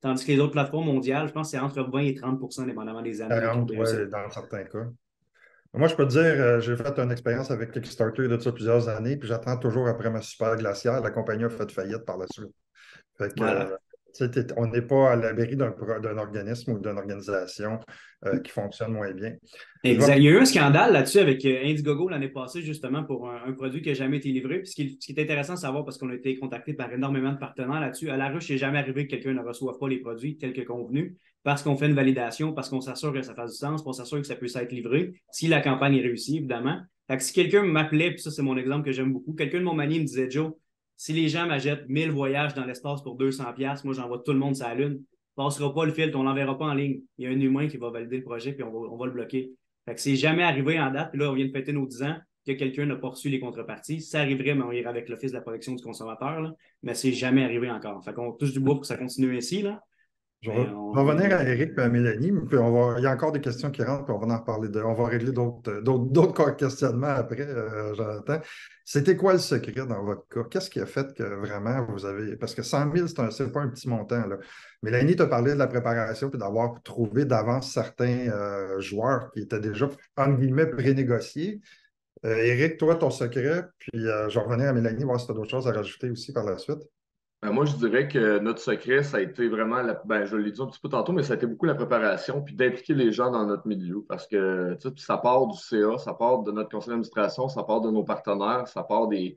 tandis que les autres plateformes mondiales, je pense que c'est entre 20 et 30 dépendamment des années. 40, ouais, dans certains cas. Moi, je peux te dire, j'ai fait une expérience avec Kickstarter de ça plusieurs années, puis j'attends toujours après ma super glaciaire. La compagnie a fait faillite par la suite. Fait que, Voilà. on n'est pas à l'abri d'un organisme ou d'une organisation qui fonctionne moins bien. Exact. Il y a eu un scandale là-dessus avec Indiegogo l'année passée, justement, pour un produit qui n'a jamais été livré. Puis ce qui est intéressant de savoir, parce qu'on a été contacté par énormément de partenaires là-dessus, à la ruche, il n'est jamais arrivé que quelqu'un ne reçoive pas les produits tels que convenu, parce qu'on fait une validation, parce qu'on s'assure que ça fasse du sens, qu'on s'assure que ça puisse être livré, si la campagne est réussie, évidemment. Fait que si quelqu'un m'appelait, puis ça, c'est mon exemple que j'aime beaucoup, quelqu'un de mon manier me disait, Joe, si les gens m'achètent 1000 voyages dans l'espace pour 200$, moi, j'envoie tout le monde sur la Lune, on ne passera pas le filtre, on ne l'enverra pas en ligne. Il y a un humain qui va valider le projet, puis on va le bloquer. Fait que c'est jamais arrivé en date, puis là, on vient de fêter nos 10 ans, que quelqu'un n'a pas reçu les contreparties. Ça arriverait, mais on irait avec l'Office de la protection du consommateur, là, mais c'est jamais arrivé encore. Fait qu'on touche du bois pour que ça continue ainsi, là. Je vais revenir à Éric et à Mélanie, puis il y a encore des questions qui rentrent, puis on va en reparler. On va régler d'autres questionnements après, Jonathan. C'était quoi le secret dans votre cas? Qu'est-ce qui a fait que vraiment vous avez. Parce que 100 000, c'est pas un petit montant, là. Mélanie t'a parlé de la préparation puis d'avoir trouvé d'avance certains joueurs qui étaient déjà, entre guillemets, prénégociés. Éric, toi, ton secret, puis je vais revenir à Mélanie, voir si tu as d'autres choses à rajouter aussi par la suite. Moi, je dirais que notre secret, ça a été vraiment, je l'ai dit un petit peu tantôt, mais ça a été beaucoup la préparation, puis d'impliquer les gens dans notre milieu, parce que tu sais, ça part du CA, ça part de notre conseil d'administration, ça part de nos partenaires, ça part des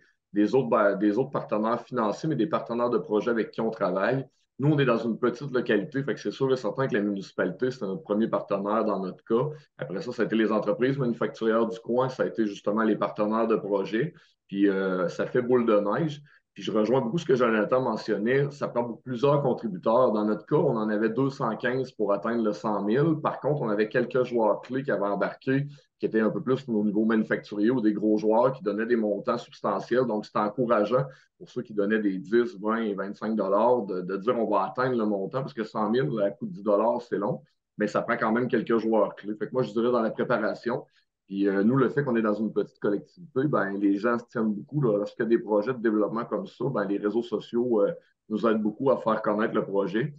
autres partenaires financiers, mais des partenaires de projet avec qui on travaille. Nous, on est dans une petite localité, fait que c'est sûr et certain que la municipalité, c'est notre premier partenaire dans notre cas. Après ça a été les entreprises manufacturières du coin, ça a été justement les partenaires de projet, puis ça fait boule de neige. Puis je rejoins beaucoup ce que Jonathan mentionnait. Ça prend plusieurs contributeurs. Dans notre cas, on en avait 215 pour atteindre le 100 000. Par contre, on avait quelques joueurs clés qui avaient embarqué, qui étaient un peu plus au niveau manufacturier ou des gros joueurs qui donnaient des montants substantiels. Donc, c'était encourageant pour ceux qui donnaient des 10, 20 et 25 de dire on va atteindre le montant parce que 100 000 à coût de 10 c'est long, mais ça prend quand même quelques joueurs clés. Fait que moi, je dirais dans la préparation, puis nous, le fait qu'on est dans une petite collectivité, ben, les gens se tiennent beaucoup. Là. Lorsqu'il y a des projets de développement comme ça, ben, les réseaux sociaux nous aident beaucoup à faire connaître le projet.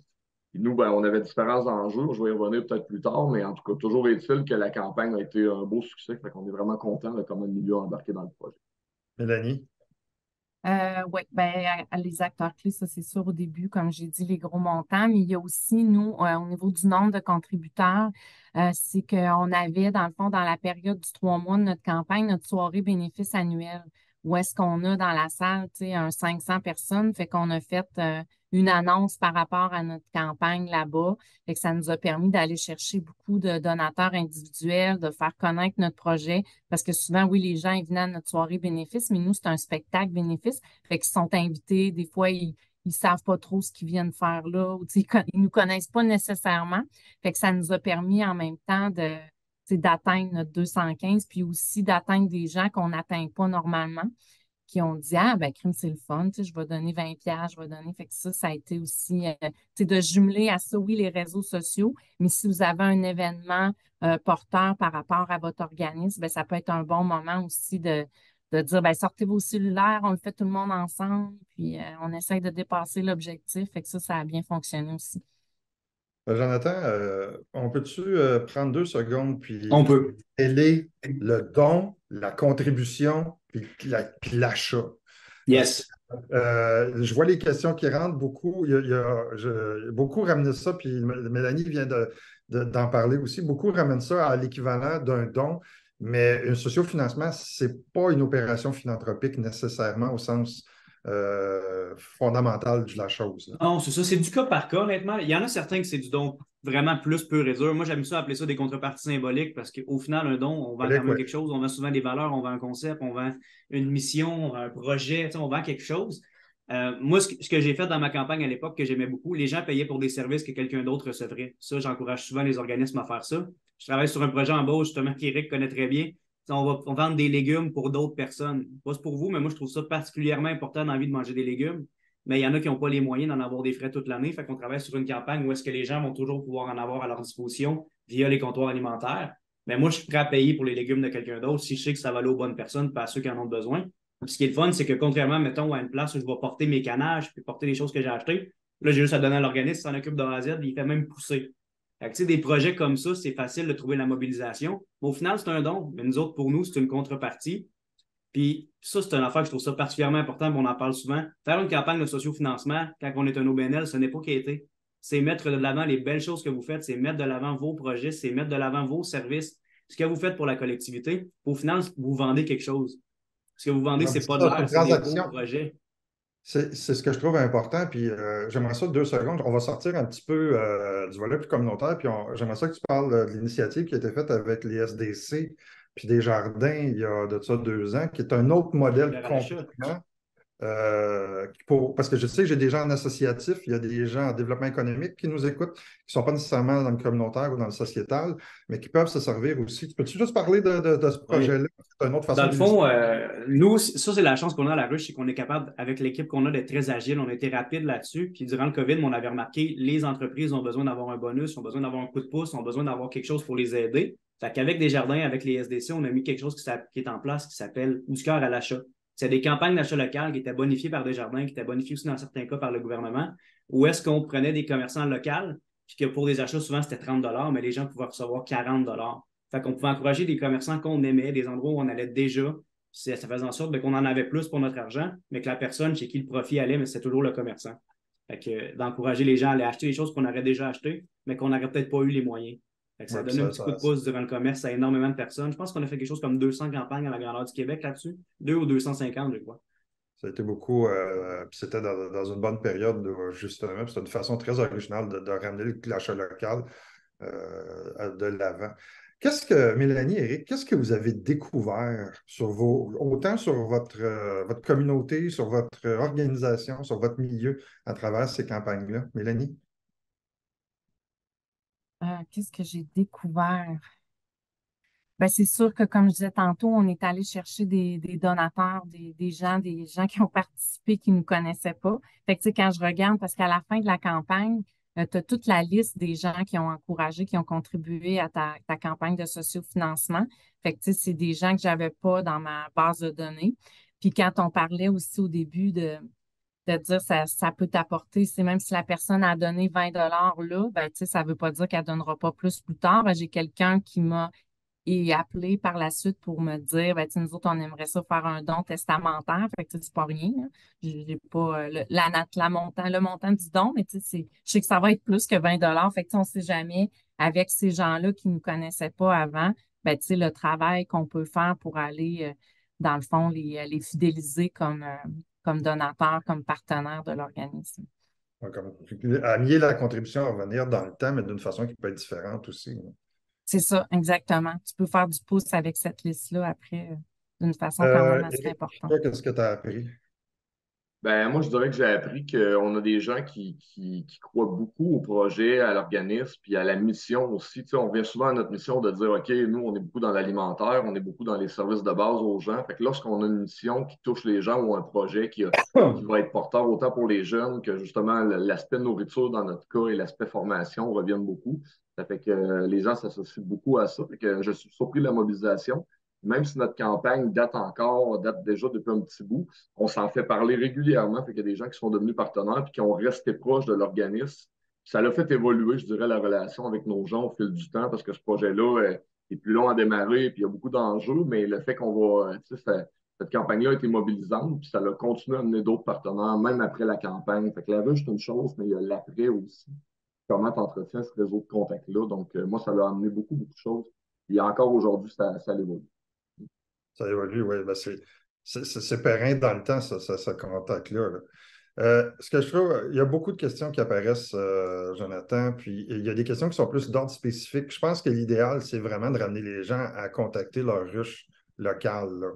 Puis nous, ben, on avait différents enjeux. Je vais y revenir peut-être plus tard, mais en tout cas, toujours est-il que la campagne a été un beau succès. Fait qu'on est vraiment content de comment le milieu a embarqué dans le projet. Mélanie? Oui, ben, les acteurs clés, ça c'est sûr au début, comme j'ai dit, les gros montants, mais il y a aussi, nous, au niveau du nombre de contributeurs, c'est qu'on avait, dans le fond, dans la période du 3 mois de notre campagne, notre soirée bénéfice annuelle, où est-ce qu'on a dans la salle, tu sais, un 500 personnes, fait qu'on a fait une annonce par rapport à notre campagne là-bas, fait que ça nous a permis d'aller chercher beaucoup de donateurs individuels, de faire connaître notre projet, parce que souvent, oui, les gens, ils venaient à notre soirée bénéfice, mais nous, c'est un spectacle bénéfice. Fait qu'ils sont invités. Des fois, ils savent pas trop ce qu'ils viennent faire là, ou ils nous connaissent pas nécessairement. Fait que ça nous a permis en même temps d'atteindre notre 215, puis aussi d'atteindre des gens qu'on n'atteint pas normalement, qui ont dit, ah, ben, crime, c'est le fun, je vais donner 20$, je vais donner. Fait que ça a été aussi, de jumeler à ça, oui, les réseaux sociaux, mais si vous avez un événement porteur par rapport à votre organisme, ben, ça peut être un bon moment aussi de dire, ben, sortez vos cellulaires, on le fait tout le monde ensemble, puis on essaye de dépasser l'objectif. Fait que ça a bien fonctionné aussi. Jonathan, on peut-tu prendre 2 secondes On puis peut. quel est le don, la contribution puis l'achat? Parce que Yes. je vois les questions qui rentrent beaucoup. Beaucoup ramené ça, puis Mélanie vient d'en parler aussi. Beaucoup ramènent ça à l'équivalent d'un don, mais un sociofinancement, ce n'est pas une opération philanthropique nécessairement au sens fondamental de la chose. Là. Non, c'est ça, c'est du cas par cas, honnêtement. Il y en a certains que c'est du don vraiment plus pur et dur. Moi, j'aime ça appeler ça des contreparties symboliques parce qu'au final, un don, on vend quand même quelque chose. On vend souvent des valeurs, on vend un concept, on vend une mission, on vend un projet, on vend quelque chose. Moi, ce que j'ai fait dans ma campagne à l'époque, que j'aimais beaucoup, les gens payaient pour des services que quelqu'un d'autre recevrait. Ça, j'encourage souvent les organismes à faire ça. Je travaille sur un projet en bas, justement, qu'Éric connaît très bien. On vend des légumes pour d'autres personnes. Pas pour vous, mais moi, je trouve ça particulièrement important dans la vie de manger des légumes. Mais il y en a qui n'ont pas les moyens d'en avoir des frais toute l'année. Fait qu'on travaille sur une campagne où est-ce que les gens vont toujours pouvoir en avoir à leur disposition via les comptoirs alimentaires. Mais moi, je suis prêt à payer pour les légumes de quelqu'un d'autre si je sais que ça va aller aux bonnes personnes, pas à ceux qui en ont besoin. Puis ce qui est le fun, c'est que contrairement, mettons, à une place où je vais porter mes canages puis porter les choses que j'ai achetées, là, j'ai juste à donner à l'organisme, s'en occupe de A à Z, il fait même pousser. Fait que, des projets comme ça, c'est facile de trouver la mobilisation. Mais au final, c'est un don. Mais nous autres, pour nous, c'est une contrepartie. Puis ça, c'est une affaire que je trouve ça particulièrement important, on en parle souvent. Faire une campagne de sociofinancement, quand on est un OBNL, ce n'est pas quêter. C'est mettre de l'avant les belles choses que vous faites, c'est mettre de l'avant vos projets, c'est mettre de l'avant vos services, ce que vous faites pour la collectivité. Au final, vous vendez quelque chose. Ce que vous vendez, c'est pas de l'air, c'est des beaux projets. C'est ce que je trouve important. Puis j'aimerais ça 2 secondes. On va sortir un petit peu du volet plus communautaire. Puis j'aimerais ça que tu parles de l'initiative qui a été faite avec les SDC puis Desjardins il y a de ça 2 ans, qui est un autre modèle complètement. Parce que je sais que j'ai des gens en associatif, il y a des gens en développement économique qui nous écoutent, qui ne sont pas nécessairement dans le communautaire ou dans le sociétal, mais qui peuvent se servir aussi. Peux-tu juste parler de ce projet-là? Oui. C'est une autre façon dans le fond, nous, ça, c'est la chance qu'on a à la ruche, c'est qu'on est capable, avec l'équipe qu'on a, d'être très agile. On a été rapide là-dessus. Puis durant le COVID, on avait remarqué, les entreprises ont besoin d'avoir un bonus, ont besoin d'avoir un coup de pouce, ont besoin d'avoir quelque chose pour les aider. Fait qu'avec Desjardins, avec les SDC, on a mis quelque chose qui est en place qui s'appelle Du cœur à l'achat. C'est des campagnes d'achat local qui étaient bonifiées par Desjardins, qui étaient bonifiées aussi dans certains cas par le gouvernement, où est-ce qu'on prenait des commerçants locaux, puis que pour des achats, souvent, c'était 30 $, mais les gens pouvaient recevoir 40 $. Fait qu'on pouvait encourager des commerçants qu'on aimait, des endroits où on allait déjà. Ça faisait en sorte qu'on en avait plus pour notre argent, mais que la personne chez qui le profit allait, mais c'est toujours le commerçant. Fait que d'encourager les gens à aller acheter des choses qu'on aurait déjà achetées, mais qu'on n'aurait peut-être pas eu les moyens. Fait que ça a donné un petit coup de pouce durant le commerce à énormément de personnes. Je pense qu'on a fait quelque chose comme 200 campagnes à la grandeur du Québec là-dessus. 2 ou 250, je crois. Ça a été beaucoup, c'était dans une bonne période, justement. C'était une façon très originale de ramener l'achat local de l'avant. Mélanie, Éric, qu'est-ce que vous avez découvert autant sur votre communauté, sur votre organisation, sur votre milieu à travers ces campagnes-là? Mélanie? Qu'est-ce que j'ai découvert? Ben, c'est sûr que, comme je disais tantôt, on est allé chercher des donateurs, des gens qui ont participé, qui ne nous connaissaient pas. Fait que, tu sais, quand je regarde, parce qu'à la fin de la campagne, tu as toute la liste des gens qui ont encouragé, qui ont contribué à ta campagne de sociofinancement. Fait que, tu sais, c'est des gens que j'avais pas dans ma base de données. Puis quand on parlait aussi au début de dire ça peut t'apporter, c'est même si la personne a donné 20 là, ben, tu sais, ça veut pas dire qu'elle donnera pas plus tard. Ben, j'ai quelqu'un qui m'a appelé par la suite pour me dire, ben, tu sais, nous autres, on aimerait ça faire un don testamentaire. Fait que, tu sais, c'est pas rien, là. J'ai pas le montant du don, mais tu sais, je sais que ça va être plus que 20 Fait que, tu sais, on sait jamais, avec ces gens-là qui nous connaissaient pas avant, ben, tu sais, le travail qu'on peut faire pour aller, dans le fond, les fidéliser comme donateurs, comme partenaires de l'organisme. Ouais, allier la contribution à revenir dans le temps, mais d'une façon qui peut être différente aussi. C'est ça, exactement. Tu peux faire du pouce avec cette liste-là après, d'une façon quand même assez Éric, importante. toi, qu'est-ce que tu as appris? Ben, moi, je dirais que j'ai appris qu'on a des gens qui croient beaucoup au projet, à l'organisme, puis à la mission aussi. Tu sais, on vient souvent à notre mission de dire, OK, nous, on est beaucoup dans l'alimentaire, on est beaucoup dans les services de base aux gens. Fait que lorsqu'on a une mission qui touche les gens ou un projet qui va être porteur autant pour les jeunes que justement l'aspect nourriture dans notre cas et l'aspect formation reviennent beaucoup. Ça fait que les gens s'associent beaucoup à ça. Fait que je suis surpris de la mobilisation. Même si notre campagne date déjà depuis un petit bout, on s'en fait parler régulièrement. Fait qu'il y a des gens qui sont devenus partenaires et qui ont resté proches de l'organisme. Ça l'a fait évoluer, je dirais, la relation avec nos gens au fil du temps parce que ce projet-là est plus long à démarrer puis il y a beaucoup d'enjeux, mais le fait qu'on va, tu sais, cette campagne-là a été mobilisante puis ça a continué à amener d'autres partenaires, même après la campagne. Fait que la ruche, c'est une chose, mais il y a l'après aussi. Comment tu entretiens ce réseau de contacts-là. Donc, moi, ça l'a amené beaucoup, beaucoup de choses. Et encore aujourd'hui, ça évolue. Ça évolue, oui. Ben c'est périn dans le temps, ce contact-là. Là. Ce que je trouve, il y a beaucoup de questions qui apparaissent, Jonathan, puis il y a des questions qui sont plus d'ordre spécifique. Je pense que l'idéal, c'est vraiment de ramener les gens à contacter leur ruche locale. Là.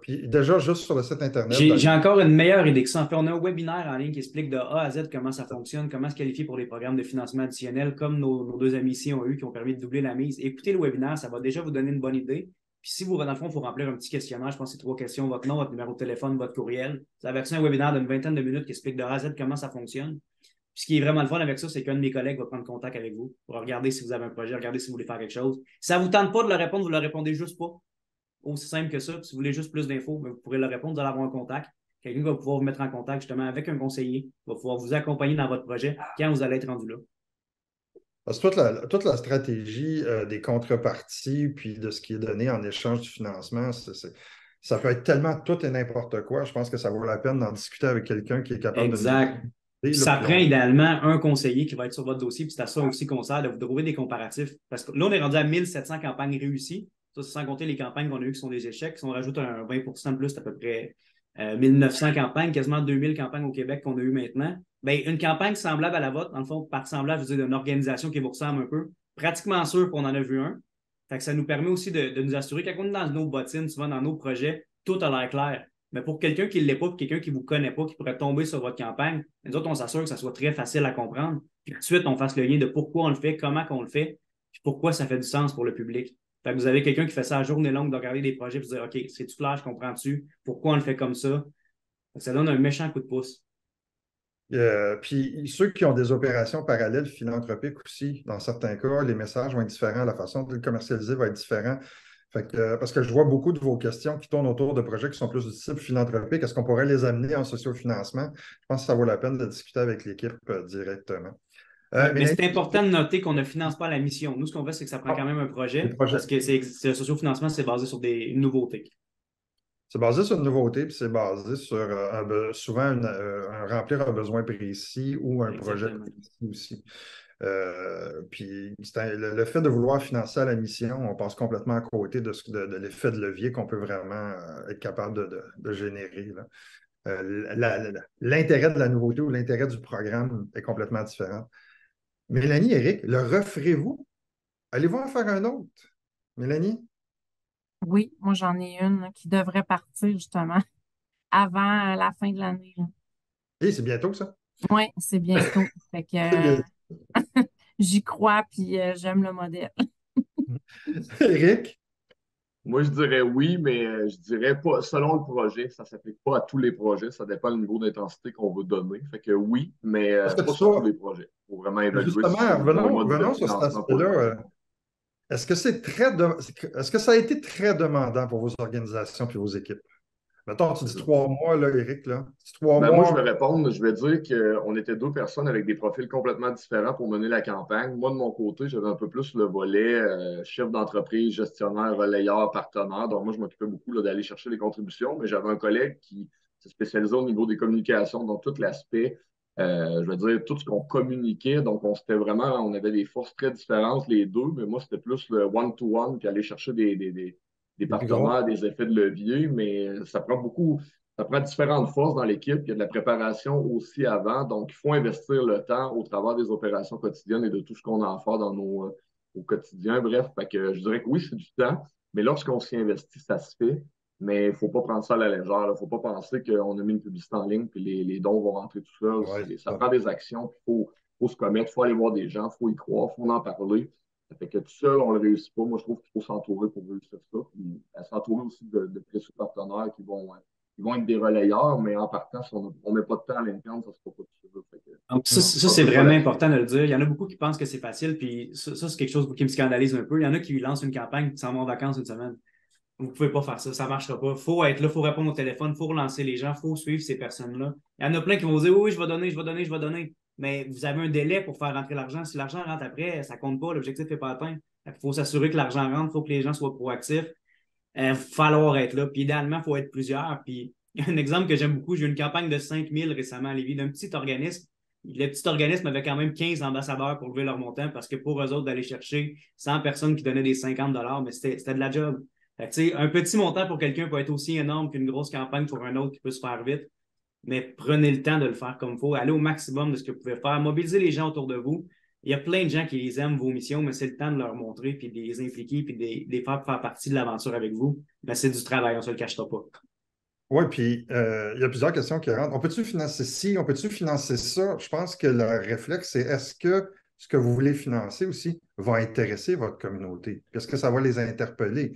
Puis déjà, juste sur le site Internet. J'ai encore une meilleure idée que ça. En fait, on a un webinaire en ligne qui explique de A à Z comment ça fonctionne, comment se qualifier pour les programmes de financement additionnel, comme nos deux amis ici ont eu, qui ont permis de doubler la mise. Écoutez le webinaire, ça va déjà vous donner une bonne idée. Puis si vous, dans le fond, il faut remplir un petit questionnaire, je pense que c'est 3 questions, votre nom, votre numéro de téléphone, votre courriel. C'est avec ça un webinaire d'une vingtaine de minutes qui explique de A à Z comment ça fonctionne. Puis ce qui est vraiment le fun avec ça, c'est qu'un de mes collègues va prendre contact avec vous pour regarder si vous avez un projet, regarder si vous voulez faire quelque chose. Si ça ne vous tente pas de le répondre, vous ne le répondez juste pas. Aussi simple que ça. Puis si vous voulez juste plus d'infos, vous pourrez le répondre, vous allez avoir un contact. Quelqu'un va pouvoir vous mettre en contact justement avec un conseiller, qui va pouvoir vous accompagner dans votre projet quand vous allez être rendu là. Parce que toute la stratégie des contreparties, puis de ce qui est donné en échange du financement, ça peut être tellement tout et n'importe quoi. Je pense que ça vaut la peine d'en discuter avec quelqu'un qui est capable de nous Exact. aider. Ça prend idéalement un conseiller qui va être sur votre dossier, puis c'est à ça aussi qu'on sert de vous trouver des comparatifs. Parce que là, on est rendu à 1700 campagnes réussies. Ça, c'est sans compter les campagnes qu'on a eues qui sont des échecs. Si on rajoute un 20 de plus, c'est à peu près 1900 campagnes, quasiment 2000 campagnes au Québec qu'on a eues maintenant. Bien, une campagne semblable à la vôtre, dans le fond, par semblable, je veux dire, d'une organisation qui vous ressemble un peu, pratiquement sûr qu'on en a vu un. Fait que ça nous permet aussi de nous assurer, quand on est dans nos bottines, souvent dans nos projets, tout a l'air clair. Mais pour quelqu'un qui ne l'est pas, pour quelqu'un qui ne vous connaît pas, qui pourrait tomber sur votre campagne, nous autres, on s'assure que ça soit très facile à comprendre. Puis tout de suite, on fasse le lien de pourquoi on le fait, comment on le fait, puis pourquoi ça fait du sens pour le public. Fait que vous avez quelqu'un qui fait ça à journée longue de regarder des projets et de dire OK, c'est-tu clair, je comprends-tu, pourquoi on le fait comme ça? Ça donne un méchant coup de pouce. Puis ceux qui ont des opérations parallèles philanthropiques aussi, dans certains cas, les messages vont être différents, la façon de le commercialiser va être différente. Fait que, parce que je vois beaucoup de vos questions qui tournent autour de projets qui sont plus du type philanthropique. Est-ce qu'on pourrait les amener en sociofinancement? Je pense que ça vaut la peine de discuter avec l'équipe directement. Mais c'est important de noter qu'on ne finance pas la mission. Nous, ce qu'on fait, c'est que ça prend quand même un projet parce que le sociofinancement, c'est basé sur des nouveautés. C'est basé sur une nouveauté, puis c'est basé sur souvent remplir un besoin précis ou un projet précis aussi. Puis le fait de vouloir financer à la mission, on passe complètement à côté de l'effet de levier qu'on peut vraiment être capable de générer. L'intérêt de la nouveauté ou l'intérêt du programme est complètement différent. Mélanie, Éric, le referez-vous? allez-vous en faire un autre, Mélanie? Oui, moi, j'en ai une là, qui devrait partir justement avant la fin de l'année. Et c'est bientôt ça. Oui, c'est bientôt. Fait que C'est bien. j'y crois, puis j'aime le modèle. Éric? Moi, je dirais oui, mais je dirais pas, selon le projet, ça ne s'applique pas à tous les projets. Ça dépend du niveau d'intensité qu'on veut donner. Fait que oui, mais Est-ce que pas tu sur tous trouves, les projets. Il faut vraiment évaluer si c'est justement, le bon mode de venons sur cet financement pour le aspect-là. projet. Est-ce que est-ce que ça a été très demandant pour vos organisations et vos équipes? Mettons, tu dis 3 mois, là, Éric, là. Tu dis trois Ben, moi, je vais mois. répondre. Je vais dire qu'on était deux personnes avec des profils complètement différents pour mener la campagne. Moi, de mon côté, j'avais un peu plus le volet chef d'entreprise, gestionnaire, relayeur, partenaire. Donc, moi, je m'occupais beaucoup là, d'aller chercher les contributions, mais j'avais un collègue qui se spécialisait au niveau des communications, donc tout l'aspect, je veux dire, tout ce qu'on communiquait. Donc, on avait des forces très différentes, les deux, mais moi, c'était plus le one-to-one, puis aller chercher des Les plus gros. partenaires, des effets de levier, mais ça prend différentes forces dans l'équipe. Il y a de la préparation aussi avant. Donc, il faut investir le temps au travers des opérations quotidiennes et de tout ce qu'on a à faire dans au quotidien. Bref, fait que je dirais que oui, c'est du temps, mais lorsqu'on s'y investit, ça se fait. Mais il ne faut pas prendre ça à la légère. Il ne faut pas penser qu'on a mis une publicité en ligne et les dons vont rentrer tout seuls. Ouais, c'est Ça ça. prend des actions, puis faut se commettre, il faut aller voir des gens, il faut y croire, il faut en parler. Ça fait que tout seul, on ne le réussit pas. Moi, je trouve qu'il faut s'entourer pour réussir ça. Puis s'entourer aussi de précieux partenaires qui vont être des relayeurs, mais en partant, si on ne met pas de temps à l'interne, ça ne se fera pas tout seul. Donc, Non. ça, C'est un c'est peu ça vraiment là-dessus. important de le dire. Il y en a beaucoup qui pensent que c'est facile, puis ça, c'est quelque chose qui me scandalise un peu. Il y en a qui lancent une campagne et s'en vont en vacances une semaine. Vous ne pouvez pas faire ça, ça ne marchera pas. Il faut être là, il faut répondre au téléphone, il faut relancer les gens, il faut suivre ces personnes-là. Il y en a plein qui vont dire oui, oui, je vais donner, je vais donner, je vais donner. Mais vous avez un délai pour faire rentrer l'argent. Si l'argent rentre après, ça ne compte pas, l'objectif n'est pas atteint. Il faut s'assurer que l'argent rentre, il faut que les gens soient proactifs. Il va falloir être là. Puis idéalement, il faut être plusieurs. Puis il y a un exemple que j'aime beaucoup. J'ai eu une campagne de 5 000 récemment à Lévis d'un petit organisme. Le petit organisme avait quand même 15 ambassadeurs pour lever leur montant parce que pour eux autres, d'aller chercher 100 personnes qui donnaient des 50 $, mais c'était de la job. Fait que, un petit montant pour quelqu'un peut être aussi énorme qu'une grosse campagne pour un autre qui peut se faire vite. Mais prenez le temps de le faire comme il faut. Allez au maximum de ce que vous pouvez faire. Mobilisez les gens autour de vous. Il y a plein de gens qui les aiment, vos missions, mais c'est le temps de leur montrer, puis de les impliquer, puis de les faire partie de l'aventure avec vous. Ben, c'est du travail, on ne se le cachera pas. Oui, puis il y a plusieurs questions qui rentrent. On peut-tu financer ci? On peut-tu financer ça? Je pense que le réflexe, c'est est-ce que ce que vous voulez financer aussi va intéresser votre communauté? Est-ce que ça va les interpeller?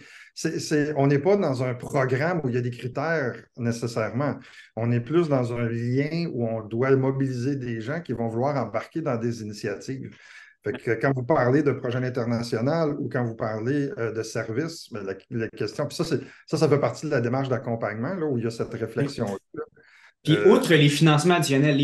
On n'est pas dans un programme où il y a des critères nécessairement. On est plus dans un lien où on doit mobiliser des gens qui vont vouloir embarquer dans des initiatives. Fait que quand vous parlez de projet international ou quand vous parlez de services, ben, la question, puis ça fait partie de la démarche d'accompagnement, là, où il y a cette réflexion-là. Puis, outre les financements additionnels,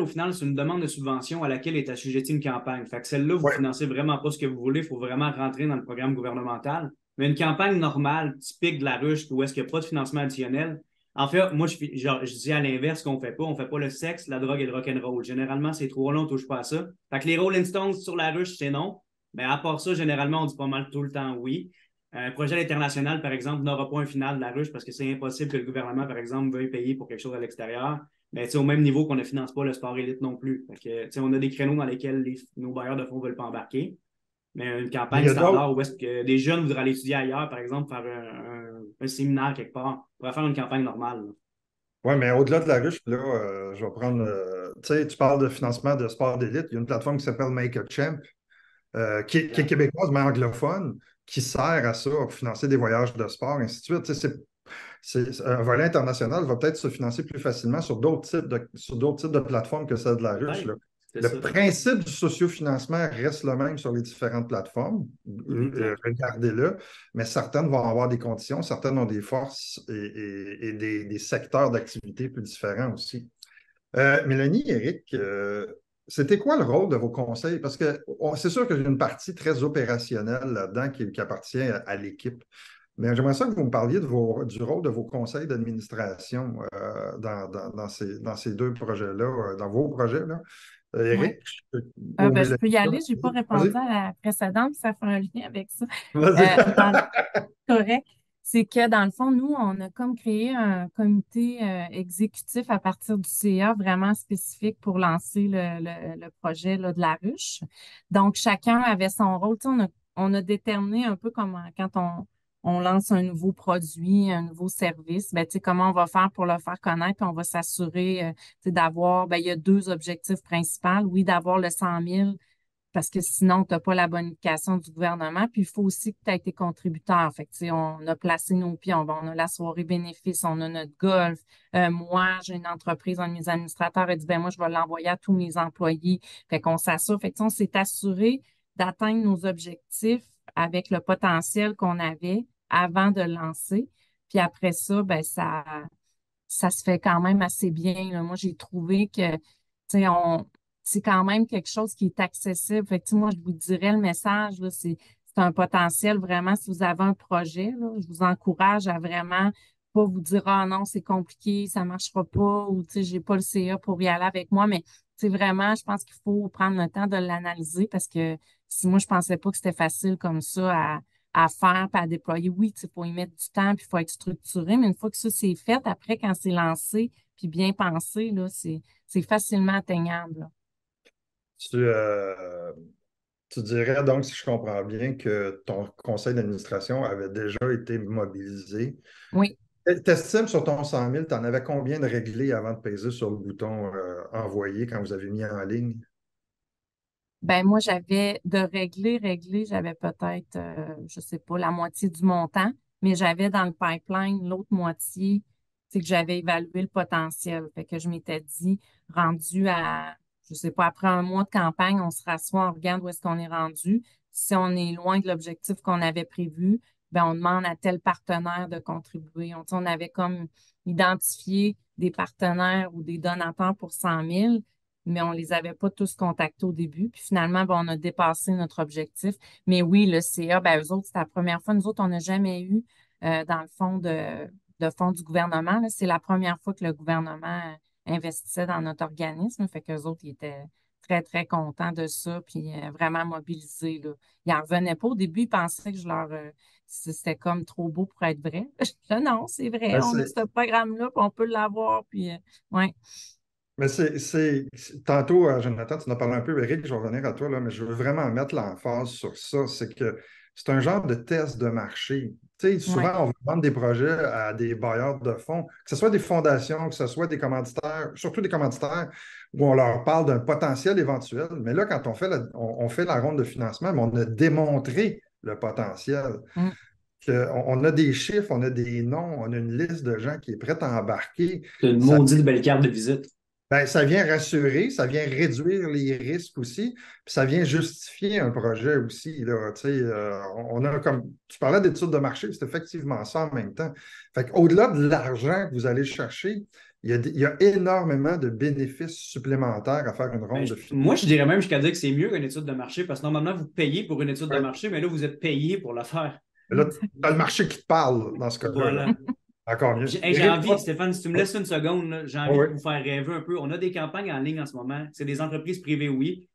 au final, c'est une demande de subvention à laquelle est assujettie une campagne. Fait que celle-là, vous Ouais. financez vraiment pas ce que vous voulez, il faut vraiment rentrer dans le programme gouvernemental. Mais une campagne normale, typique de la ruche, où est-ce qu'il n'y a pas de financement additionnel, en fait, moi, je dis à l'inverse qu'on fait pas. On fait pas le sexe, la drogue et le rock'n'roll. Généralement, ces trois-là, on ne touche pas à ça. Fait que les Rolling Stones sur la ruche, c'est non. Mais à part ça, généralement, on dit pas mal tout le temps oui. Un projet international, par exemple, n'aura pas un final de la ruche parce que c'est impossible que le gouvernement, par exemple, veuille payer pour quelque chose à l'extérieur. Mais au même niveau qu'on ne finance pas le sport élite non plus. Fait que, on a des créneaux dans lesquels nos bailleurs de fonds ne veulent pas embarquer. Mais une Mais il campagne y a d'autres. standard où est-ce que des jeunes voudraient aller étudier ailleurs, par exemple, faire un séminaire quelque part, on pourrait faire une campagne normale. Oui, mais au-delà de la ruche, là, je vais prendre. Tu sais, tu parles de financement de sport d'élite. Il y a une plateforme qui s'appelle Make a Champ, qui est québécoise, mais anglophone, qui sert à ça, pour financer des voyages de sport, ainsi de suite. Tu sais, un volet international va peut-être se financer plus facilement sur d'autres types de plateformes que celle de la ruche, là. C'est Le ça. principe du sociofinancement reste le même sur les différentes plateformes. Exact. Regardez-le, mais certaines vont avoir des conditions, certaines ont des forces et des secteurs d'activité plus différents aussi. Mélanie, Éric, c'était quoi le rôle de vos conseils? Parce que c'est sûr qu'il y a une partie très opérationnelle là-dedans qui appartient à l'équipe. Mais j'aimerais ça que vous me parliez du rôle de vos conseils d'administration dans ces deux projets-là, dans vos projets, là. Oui. Éric, ou Ben, je Mélanie? peux y aller. Je n'ai pas répondu Vas-y. à la précédente, ça fait un lien avec ça. Vas-y. Correct. c'est que dans le fond, nous, on a comme créé un comité exécutif à partir du CA vraiment spécifique pour lancer le projet là, de la ruche. Donc, chacun avait son rôle. Tu sais, on a déterminé un peu comment quand on lance un nouveau produit, un nouveau service, ben, tu sais, comment on va faire pour le faire connaître, puis on va s'assurer tu sais, d'avoir, ben, il y a deux objectifs principaux. Oui, d'avoir le 100 000 parce que sinon, tu n'as pas la bonification du gouvernement. Puis, il faut aussi que tu aies été contributeur. Fait que, tu sais, on a placé nos pieds, on a la soirée bénéfice, on a notre golf. Moi, j'ai une entreprise, un de mes administrateurs a dit, ben moi, je vais l'envoyer à tous mes employés. Fait qu'on s'assure. Fait que, tu sais, on s'est assuré d'atteindre nos objectifs avec le potentiel qu'on avait avant de le lancer. Puis après ça, ben ça se fait quand même assez bien, là. Moi, j'ai trouvé que, tu sais, c'est quand même quelque chose qui est accessible. Fait que, tu sais, moi, je vous dirais le message, là, c'est un potentiel vraiment. Si vous avez un projet, là, je vous encourage à vraiment pas vous dire, ah non, c'est compliqué, ça marchera pas, ou, tu sais, j'ai pas le CA pour y aller avec moi. Mais, c'est vraiment, je pense qu'il faut prendre le temps de l'analyser parce que si moi, je pensais pas que c'était facile comme ça à faire puis à déployer. Oui, il faut y mettre du temps puis il faut être structuré, mais une fois que ça c'est fait, après, quand c'est lancé puis bien pensé, là, c'est facilement atteignable, là. Tu, euh, Tu dirais donc, si je comprends bien, que ton conseil d'administration avait déjà été mobilisé. Oui. T'estimes sur ton 100 000, tu en avais combien de réglés avant de peser sur le bouton envoyer quand vous avez mis en ligne? Ben moi, j'avais de régler, j'avais peut-être, je sais pas, la moitié du montant, mais j'avais dans le pipeline l'autre moitié, c'est que j'avais évalué le potentiel. Fait que je m'étais dit, rendu à, je sais pas, après un mois de campagne, on se rassoit, on regarde où est-ce qu'on est rendu. Si on est loin de l'objectif qu'on avait prévu, ben on demande à tel partenaire de contribuer. Tu sais, on avait comme identifié des partenaires ou des donateurs pour 100 000, mais on les avait pas tous contactés au début. Puis finalement, ben, on a dépassé notre objectif. Mais oui, le CA, ben, eux autres, c'était la première fois. Nous autres, on n'a jamais eu, dans le fond de fonds du gouvernement, là. C'est la première fois que le gouvernement investissait dans notre organisme. Fait qu'eux autres, ils étaient très, très contents de ça, puis vraiment mobilisés, là. Ils n'en revenaient pas. Au début, ils pensaient que c'était comme trop beau pour être vrai. Je disais, non, c'est vrai, Ben, on a ce programme-là, puis on peut l'avoir, puis ouais. Mais tantôt, Jonathan, tu en as parlé un peu, Eric, je vais revenir à toi, là, mais je veux vraiment mettre l'emphase sur ça. C'est que c'est un genre de test de marché. Tu sais, Ouais. souvent, on va vendre des projets à des bailleurs de fonds, que ce soit des fondations, que ce soit des commanditaires, surtout des commanditaires, où on leur parle d'un potentiel éventuel. Mais là, quand on fait la ronde de financement, mais on a démontré le potentiel. Mm. On a des chiffres, on a des noms, on a une liste de gens qui est prête à embarquer. C'est une Ça maudite belle carte de visite. Ben, ça vient rassurer, ça vient réduire les risques aussi, puis ça vient justifier un projet aussi. Là, tu sais, on a comme. Tu parlais d'études de marché, c'est effectivement ça en même temps. Fait qu'au-delà de l'argent que vous allez chercher, il y a énormément de bénéfices supplémentaires à faire une ronde de financement. Moi, je dirais même jusqu'à dire que c'est mieux qu'une étude de marché parce que normalement, vous payez pour une étude de Ouais. marché, mais là, vous êtes payé pour la faire. Là, tu as le marché qui te parle dans ce cas-là. Voilà. Encore mieux. J'ai envie, Stéphane, si tu me laisses une seconde, là, j'ai envie Oui. de vous faire rêver un peu. On a des campagnes en ligne en ce moment. C'est des entreprises privées, oui.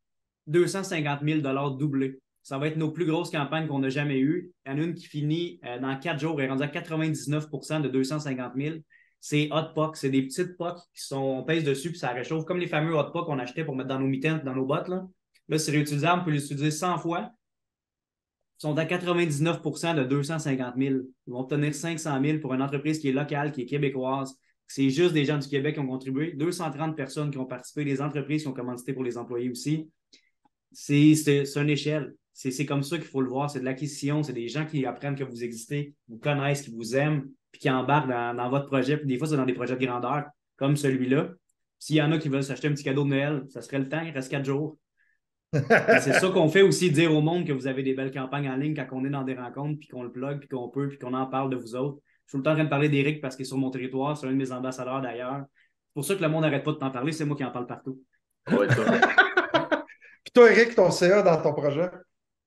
250 000 doublés. Ça va être nos plus grosses campagnes qu'on n'a jamais eues. Il y en a une qui finit dans 4 jours et est rendue à 99 de 250 000. C'est hot pock. C'est des petites pocks on pèse dessus puis ça réchauffe, comme les fameux hot pock qu'on achetait pour mettre dans nos mitaines, dans nos bottes. Là, c'est réutilisable. On peut l'utiliser 100 fois. Ils sont à 99 de 250 000. Ils vont obtenir 500 000 pour une entreprise qui est locale, qui est québécoise. C'est juste des gens du Québec qui ont contribué. 230 personnes qui ont participé, des entreprises qui ont commandité pour les employés aussi. C'est une échelle. C'est comme ça qu'il faut le voir. C'est de l'acquisition. C'est des gens qui apprennent que vous existez, vous connaissent, qui vous aiment, puis qui embarquent dans votre projet. Puis des fois, c'est dans des projets de grandeur, comme celui-là. S'il y en a qui veulent s'acheter un petit cadeau de Noël, ça serait le temps. Il reste 4 jours. C'est ça qu'on fait aussi, dire au monde que vous avez des belles campagnes en ligne quand on est dans des rencontres, puis qu'on le plug, puis qu'on peut, puis qu'on en parle de vous autres. Je suis tout le temps en train de parler d'Éric parce qu'il est sur mon territoire, c'est un de mes ambassadeurs d'ailleurs. C'est pour ça que le monde n'arrête pas de t'en parler, c'est moi qui en parle partout. Ouais, ça. Puis toi, Eric, ton CA dans ton projet?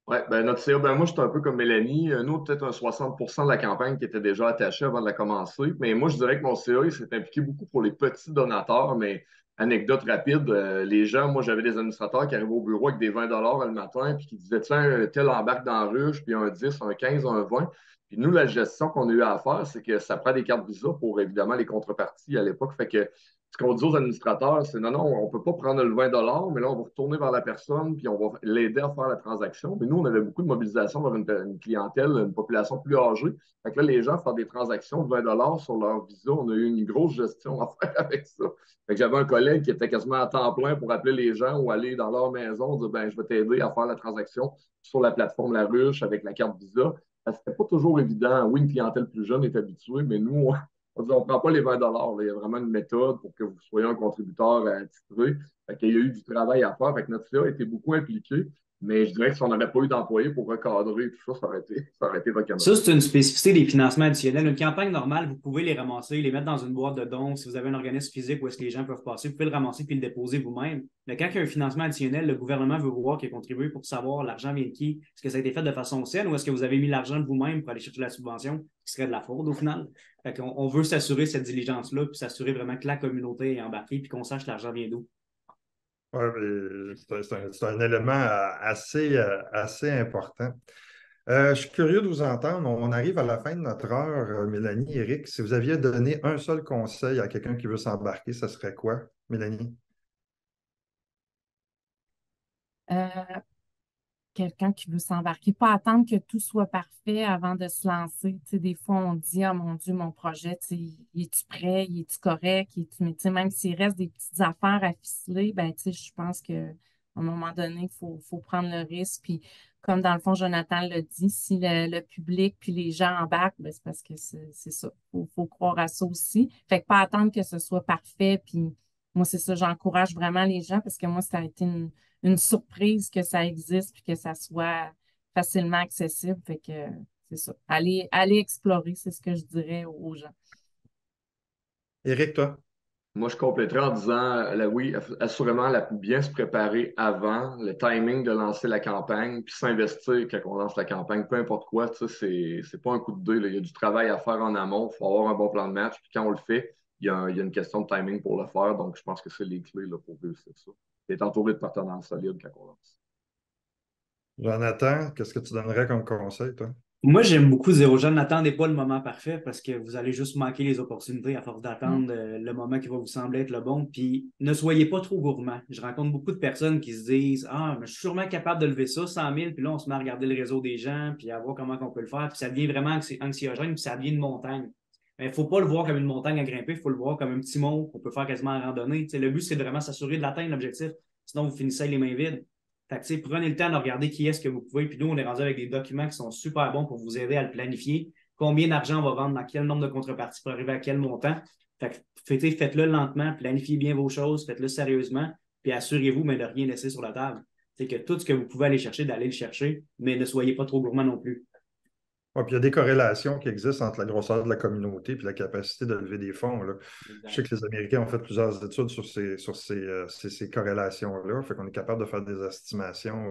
Oui, ben notre CA, ben moi, j'étais un peu comme Mélanie. Nous, peut-être un 60% de la campagne qui était déjà attachée avant de la commencer. Mais moi, je dirais que mon CA, il s'est impliqué beaucoup pour les petits donateurs. Mais anecdote rapide, les gens, moi, j'avais des administrateurs qui arrivaient au bureau avec des 20 le matin, puis qui disaient, tiens, tel embarque dans la ruche, puis un 10, un 15, un 20. Puis nous, la gestion qu'on a eu à faire, c'est que ça prend des cartes Visa pour, évidemment, les contreparties à l'époque. Fait que ce qu'on dit aux administrateurs, c'est non, non, on ne peut pas prendre le 20 mais là, on va retourner vers la personne, puis on va l'aider à faire la transaction. Mais nous, on avait beaucoup de mobilisation vers une clientèle, une population plus âgée. Fait que là, les gens font des transactions de 20 sur leur Visa. On a eu une grosse gestion à faire avec ça. Fait que j'avais un collègue qui était quasiment à temps plein pour appeler les gens ou aller dans leur maison, dire ben, je vais t'aider à faire la transaction sur la plateforme La Ruche avec la carte Visa. C'était pas toujours évident. Oui, une clientèle plus jeune est habituée, mais nous, on ne prend pas les 20 là. Il y a vraiment une méthode pour que vous soyez un contributeur attitré. Il y a eu du travail à faire. Fait que notre CA a été beaucoup impliqué. Mais je dirais que si on n'avait pas eu d'employés pour recadrer tout ça, ça aurait été Ça, rock'n'roll. c'est une spécificité des financements additionnels. Une campagne normale, vous pouvez les ramasser, les mettre dans une boîte de dons. Si vous avez un organisme physique où est-ce que les gens peuvent passer, vous pouvez le ramasser puis le déposer vous-même. Mais quand il y a un financement additionnel, le gouvernement veut voir qui a contribué pour savoir l'argent vient de qui. Est-ce que ça a été fait de façon saine ou est-ce que vous avez mis l'argent de vous-même pour aller chercher la subvention, qui serait de la fraude au final? Fait qu'on, on veut s'assurer cette diligence-là puis s'assurer vraiment que la communauté est embarquée puis qu'on sache l'argent vient d'où. Ouais, mais c'est un élément assez important. Je suis curieux de vous entendre. On arrive à la fin de notre heure, Mélanie, Éric. Si vous aviez donné un seul conseil à quelqu'un qui veut s'embarquer, ce serait quoi, Mélanie? Euh, Quelqu'un qui veut s'embarquer, pas attendre que tout soit parfait avant de se lancer. Tu sais, des fois, on dit, ah mon Dieu, mon projet, tu sais, es-tu prêt, es-tu correct, mais tu sais, même s'il reste des petites affaires à ficeler, ben, tu sais, je pense qu'à un moment donné, il faut prendre le risque. Puis, comme dans le fond, Jonathan l'a dit, si le public puis les gens embarquent, ben, c'est parce que c'est ça. Faut croire à ça aussi. Fait que pas attendre que ce soit parfait. Puis, moi, c'est ça, j'encourage vraiment les gens parce que moi, ça a été une surprise que ça existe puis que ça soit facilement accessible. Fait que c'est ça. Allez explorer, c'est ce que je dirais aux gens. Éric, toi? Moi, je compléterais en disant, oui, assurément, bien se préparer avant, le timing de lancer la campagne, puis s'investir quand on lance la campagne, peu importe quoi, tu sais, c'est pas un coup de dé, là. Il y a du travail à faire en amont, il faut avoir un bon plan de match, puis quand on le fait, il y a une question de timing pour le faire, donc je pense que c'est les clés là, pour réussir ça. Être entouré de partenaires solides quand on lance. Jonathan, qu'est-ce que tu donnerais comme conseil, toi? Moi, j'aime beaucoup dire aux gens, n'attendez pas le moment parfait parce que vous allez juste manquer les opportunités à force d'attendre le moment qui va vous sembler être le bon. Puis ne soyez pas trop gourmand. Je rencontre beaucoup de personnes qui se disent, ah, mais je suis sûrement capable de lever ça, 100 000. Puis là, on se met à regarder le réseau des gens, puis à voir comment on peut le faire. Puis ça devient vraiment anxiogène, puis ça devient une montagne. Mais il ne faut pas le voir comme une montagne à grimper, il faut le voir comme un petit mont qu'on peut faire quasiment en randonnée. Tu sais, le but, c'est de vraiment s'assurer de l'atteindre l'objectif. Sinon, vous finissez les mains vides. Fait que, prenez le temps de regarder qui est-ce que vous pouvez. Puis nous, on est rendu avec des documents qui sont super bons pour vous aider à le planifier. Combien d'argent on va vendre, dans quel nombre de contreparties pour arriver à quel montant. Fait que, faites-le lentement, planifiez bien vos choses, faites-le sérieusement, puis assurez-vous mais de rien laisser sur la table. C'est que tout ce que vous pouvez aller chercher, d'aller le chercher, mais ne soyez pas trop gourmand non plus. Ouais, puis il y a des corrélations qui existent entre la grosseur de la communauté et la capacité de lever des fonds, là. Je sais Exact. que les Américains ont fait plusieurs études sur ces corrélations-là. Fait qu'on est capable de faire des estimations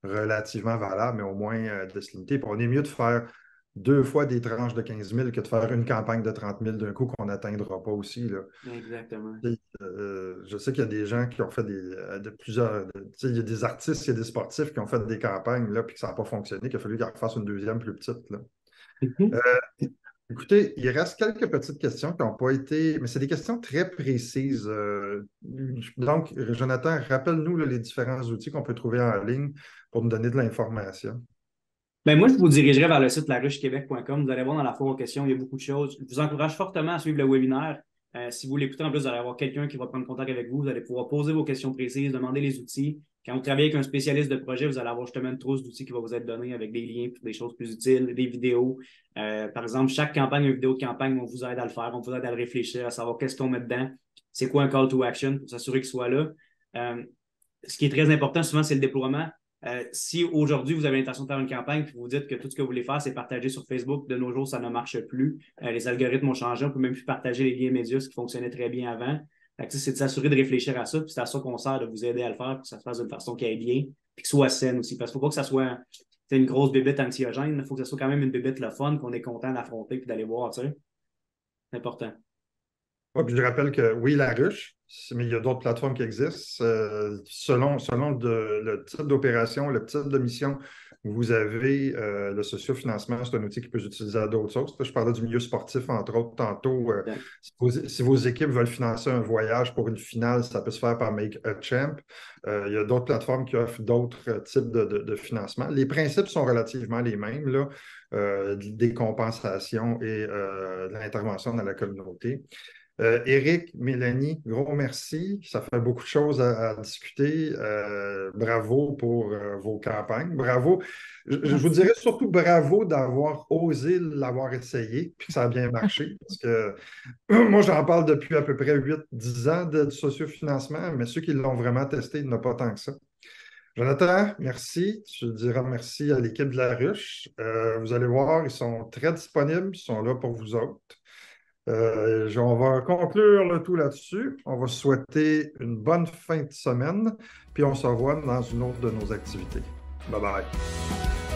relativement valables, mais au moins de se limiter. Puis on est mieux de faire deux fois des tranches de 15 000 que de faire une campagne de 30 000 d'un coup qu'on n'atteindra pas aussi, là. Exactement. Je sais qu'il y a des gens qui ont fait il y a des artistes, il y a des sportifs qui ont fait des campagnes, là, puis que ça n'a pas fonctionné, qu'il a fallu qu'ils refassent une deuxième plus petite, là. Écoutez, il reste quelques petites questions qui n'ont pas été, mais c'est des questions très précises. Donc, Jonathan, rappelle-nous là, les différents outils qu'on peut trouver en ligne pour nous donner de l'information. Ben moi, je vous dirigerai vers le site laruchequebec.com. Vous allez voir dans la foire aux questions, il y a beaucoup de choses. Je vous encourage fortement à suivre le webinaire. Si vous l'écoutez, en plus, vous allez avoir quelqu'un qui va prendre contact avec vous. Vous allez pouvoir poser vos questions précises, demander les outils. Quand vous travaillez avec un spécialiste de projet, vous allez avoir justement une trousse d'outils qui va vous être donnée avec des liens pour des choses plus utiles, des vidéos. Par exemple, chaque campagne, une vidéo de campagne, on vous aide à le faire, on vous aide à le réfléchir, à savoir qu'est-ce qu'on met dedans, c'est quoi un call to action pour s'assurer qu'il soit là. Ce qui est très important souvent, c'est le déploiement. Si aujourd'hui, vous avez l'intention de faire une campagne et vous dites que tout ce que vous voulez faire, c'est partager sur Facebook, de nos jours, ça ne marche plus. Les algorithmes ont changé. On ne peut même plus partager les liens médias, ce qui fonctionnait très bien avant. C'est de s'assurer de réfléchir à ça. Puis c'est à ça qu'on sert de vous aider à le faire pour que ça se fasse d'une façon qui aille bien. puis que ce soit saine aussi. Parce qu'il ne faut pas que ça soit une grosse bébête anxiogène. Il faut que ce soit quand même une bébête le fun, qu'on est content d'affronter et d'aller voir. Tu sais. C'est important. Ouais, puis je rappelle que oui, la ruche, mais il y a d'autres plateformes qui existent. Selon le type d'opération, le type de mission, vous avez le sociofinancement, c'est un outil qui peut s'utiliser à d'autres choses. Je parlais du milieu sportif, entre autres, tantôt. Si vos équipes veulent financer un voyage pour une finale, ça peut se faire par Make a Champ. Il y a d'autres plateformes qui offrent d'autres types de financement. Les principes sont relativement les mêmes, là, des compensations et de l'intervention dans la communauté. Éric, Mélanie, gros merci. Ça fait beaucoup de choses à discuter. Bravo pour vos campagnes. Bravo. Je vous dirais surtout bravo d'avoir osé l'avoir essayé, puis que ça a bien marché. Parce que moi, j'en parle depuis à peu près 8-10 ans de sociofinancement, mais ceux qui l'ont vraiment testé, il n'y en a pas tant que ça. Jonathan, merci. Je dirais merci à l'équipe de La Ruche. Vous allez voir, ils sont très disponibles, ils sont là pour vous autres. On va conclure le tout là-dessus. On va souhaiter une bonne fin de semaine, puis on se revoit dans une autre de nos activités. Bye bye.